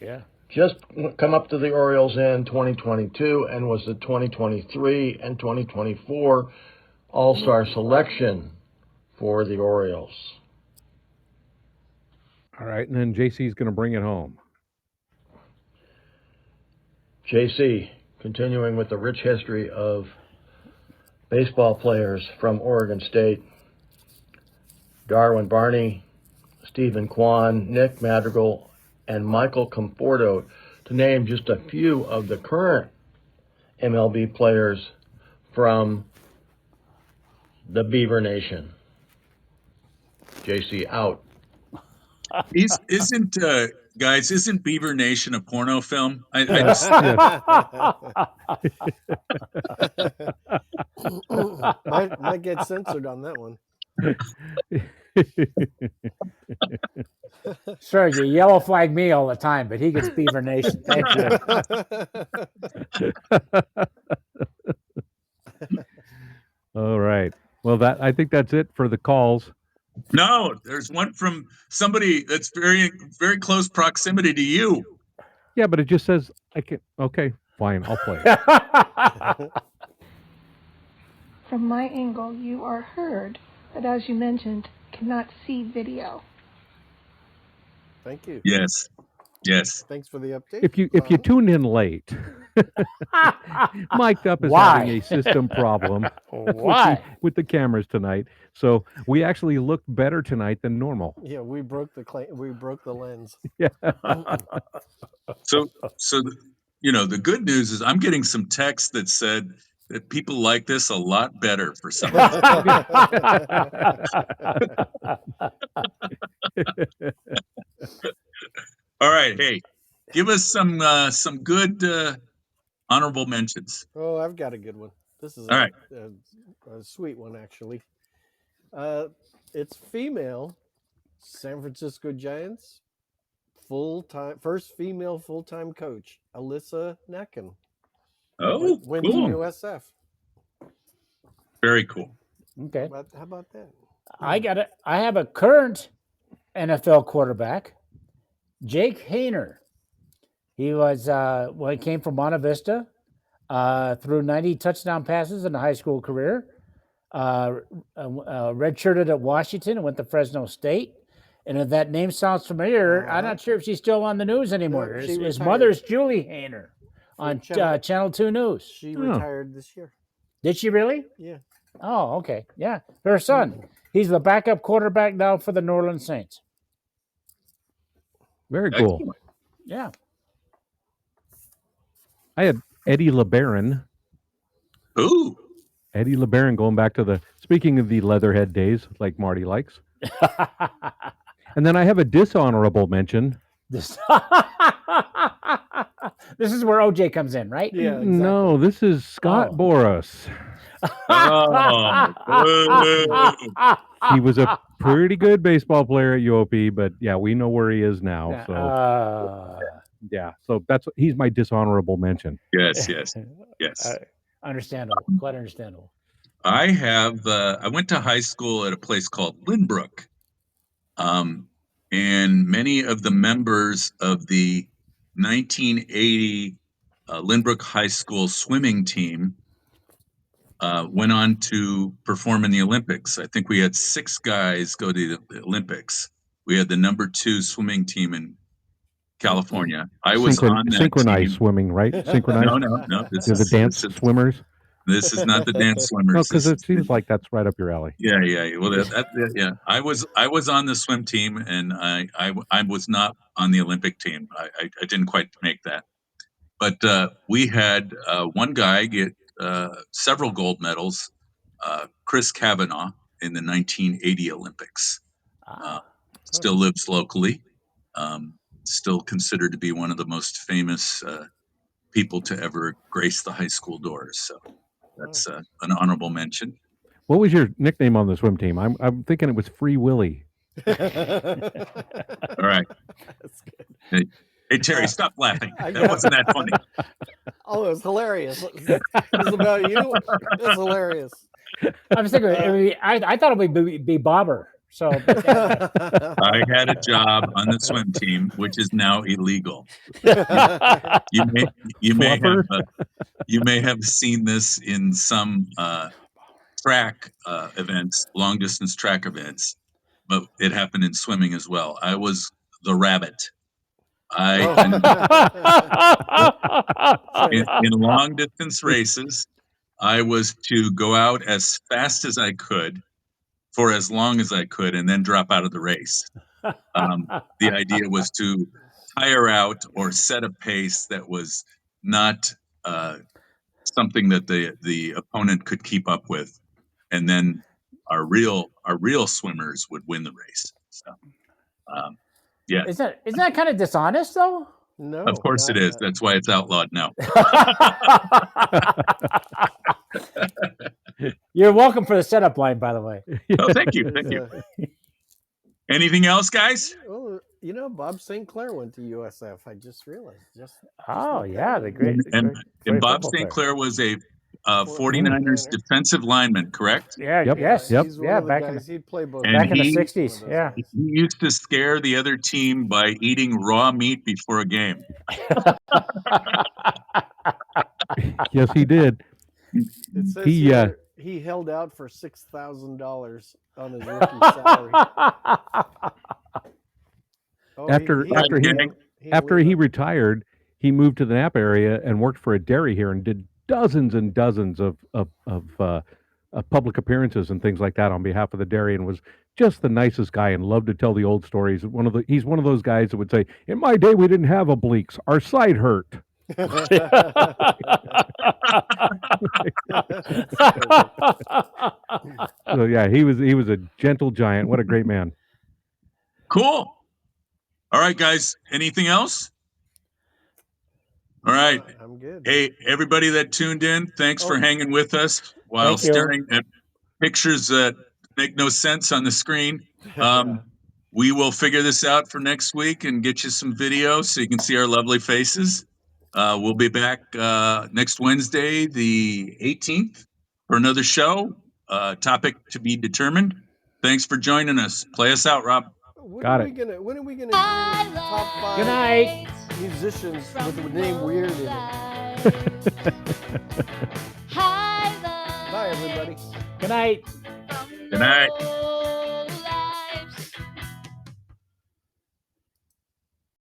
Yeah. Just come up to the Orioles in 2022 and was the 2023 and 2024 All-Star selection for the Orioles. All right, and then JC's going to bring it home. JC, continuing with the rich history of baseball players from Oregon State. Darwin Barney, Stephen Kwan, Nick Madrigal, and Michael Conforto, to name just a few of the current MLB players from the Beaver Nation. JC out. Isn't Beaver Nation a porno film? I just, might get censored on that one. Sure, you yellow flag me all the time, but he gets Beaver Nation. Thank you. All right. Well, I think that's it for the calls. No, there's one from somebody that's very, very close proximity to you. Yeah, but it just says I can. Okay, fine, I'll play it. From my angle, you are heard, but as you mentioned, cannot see video. Thank you. Yes. Thanks for the update. If you tuned in late, Mic'd Up is having a system problem with the cameras tonight. So we actually looked better tonight than normal. Yeah, we broke the lens. Yeah. So the good news is I'm getting some texts that said that people like this a lot better for some reason. All right, hey, give us some good honorable mentions. Oh, I've got a good one. This is All right. A sweet one, actually. It's female San Francisco Giants first female full-time coach, Alyssa Nacken. Oh, went cool. to USF. Very cool. Okay. How about that? I have a current NFL quarterback, Jake Hayner. He was he came from Monta Vista, threw 90 touchdown passes in a high school career. Redshirted at Washington and went to Fresno State. And if that name sounds familiar, I'm not sure if she's still on the news anymore. No, His mother's Julie Hayner on Channel 2 News. She retired this year. Did she really? Yeah. Oh, okay. Yeah. Her son. He's the backup quarterback now for the New Orleans Saints. Very cool. Yeah. I Eddie LeBaron. Ooh. Eddie LeBaron, going back to speaking of the Leatherhead days, like Marty likes. And then I have a dishonorable mention. This is where OJ comes in, right? Yeah, exactly. No, this is Scott Oh. Boras. He was a pretty good baseball player at UOP, but yeah, we know where he is now. So yeah, so he's my dishonorable mention. Yes. Understandable, quite understandable. I went to high school at a place called Lynbrook. And many of the members of the 1980 Lynbrook High School swimming team went on to perform in the Olympics. I think we had 6 guys go to the Olympics. We had the number 2 swimming team in California. I was on that synchronized team. swimming, right? Synchronized. No. This They're is the dance swimmers. This is not the dance swimmers. No, because This it is seems like that's right up your alley. Yeah. Well, yeah. I was on the swim team, and I was not on the Olympic team. I didn't quite make that. But we had one guy get several gold medals, Chris Kavanaugh, in the 1980 Olympics. Still lives locally. Still considered to be one of the most famous people to ever grace the high school doors. So that's an honorable mention. What was your nickname on the swim team? I'm thinking it was Free Willy. All right. That's good. Hey Terry, stop laughing. That wasn't that funny. Oh, it was hilarious. It's about you. It's hilarious. I was thinking, I thought it would be Bobber. So I had a job on the swim team, which is now illegal. You may have seen this in some track events, long distance track events, but it happened in swimming as well. I was the rabbit. In long distance races, I was to go out as fast as I could for as long as I could and then drop out of the race. The idea was to tire out or set a pace that was not something that the opponent could keep up with, and then our real swimmers would win the race. So, yeah. Isn't that kind of dishonest though? No. Of course it is. That's why it's outlawed now. You're welcome for the setup line, by the way. Oh, thank you. Anything else, guys? Well, Bob St. Clair went to USF. I just realized. The great. And Bob St. Clair was a 49ers defensive lineman, correct? Yeah. Yep. Yes. Yep. He's one Yeah. of the Back guys. He'd play both. And back in the he- 60s. Yeah. He used to scare the other team by eating raw meat before a game. Yes, he did. It says he held out for $6,000 on his rookie salary. After he retired, he moved to the Napa area and worked for a dairy here and did dozens and dozens of public appearances and things like that on behalf of the dairy, and was just the nicest guy and loved to tell the old stories. He's one of those guys that would say, "In my day, we didn't have obliques. Our side hurt." So yeah, he was a gentle giant. What a great man. Cool. All right, guys. Anything else? All right. I'm good. Hey, everybody that tuned in, thanks for hanging with us while Thank you. staring at pictures that make no sense on the screen. We will figure this out for next week and get you some video so you can see our lovely faces. We'll be back next Wednesday, the 18th, for another show. Topic to be determined. Thanks for joining us. Play us out, Rob. When are we gonna do top 5 Good night. musicians with the name Weird in it? Bye, everybody. Good night. Good night.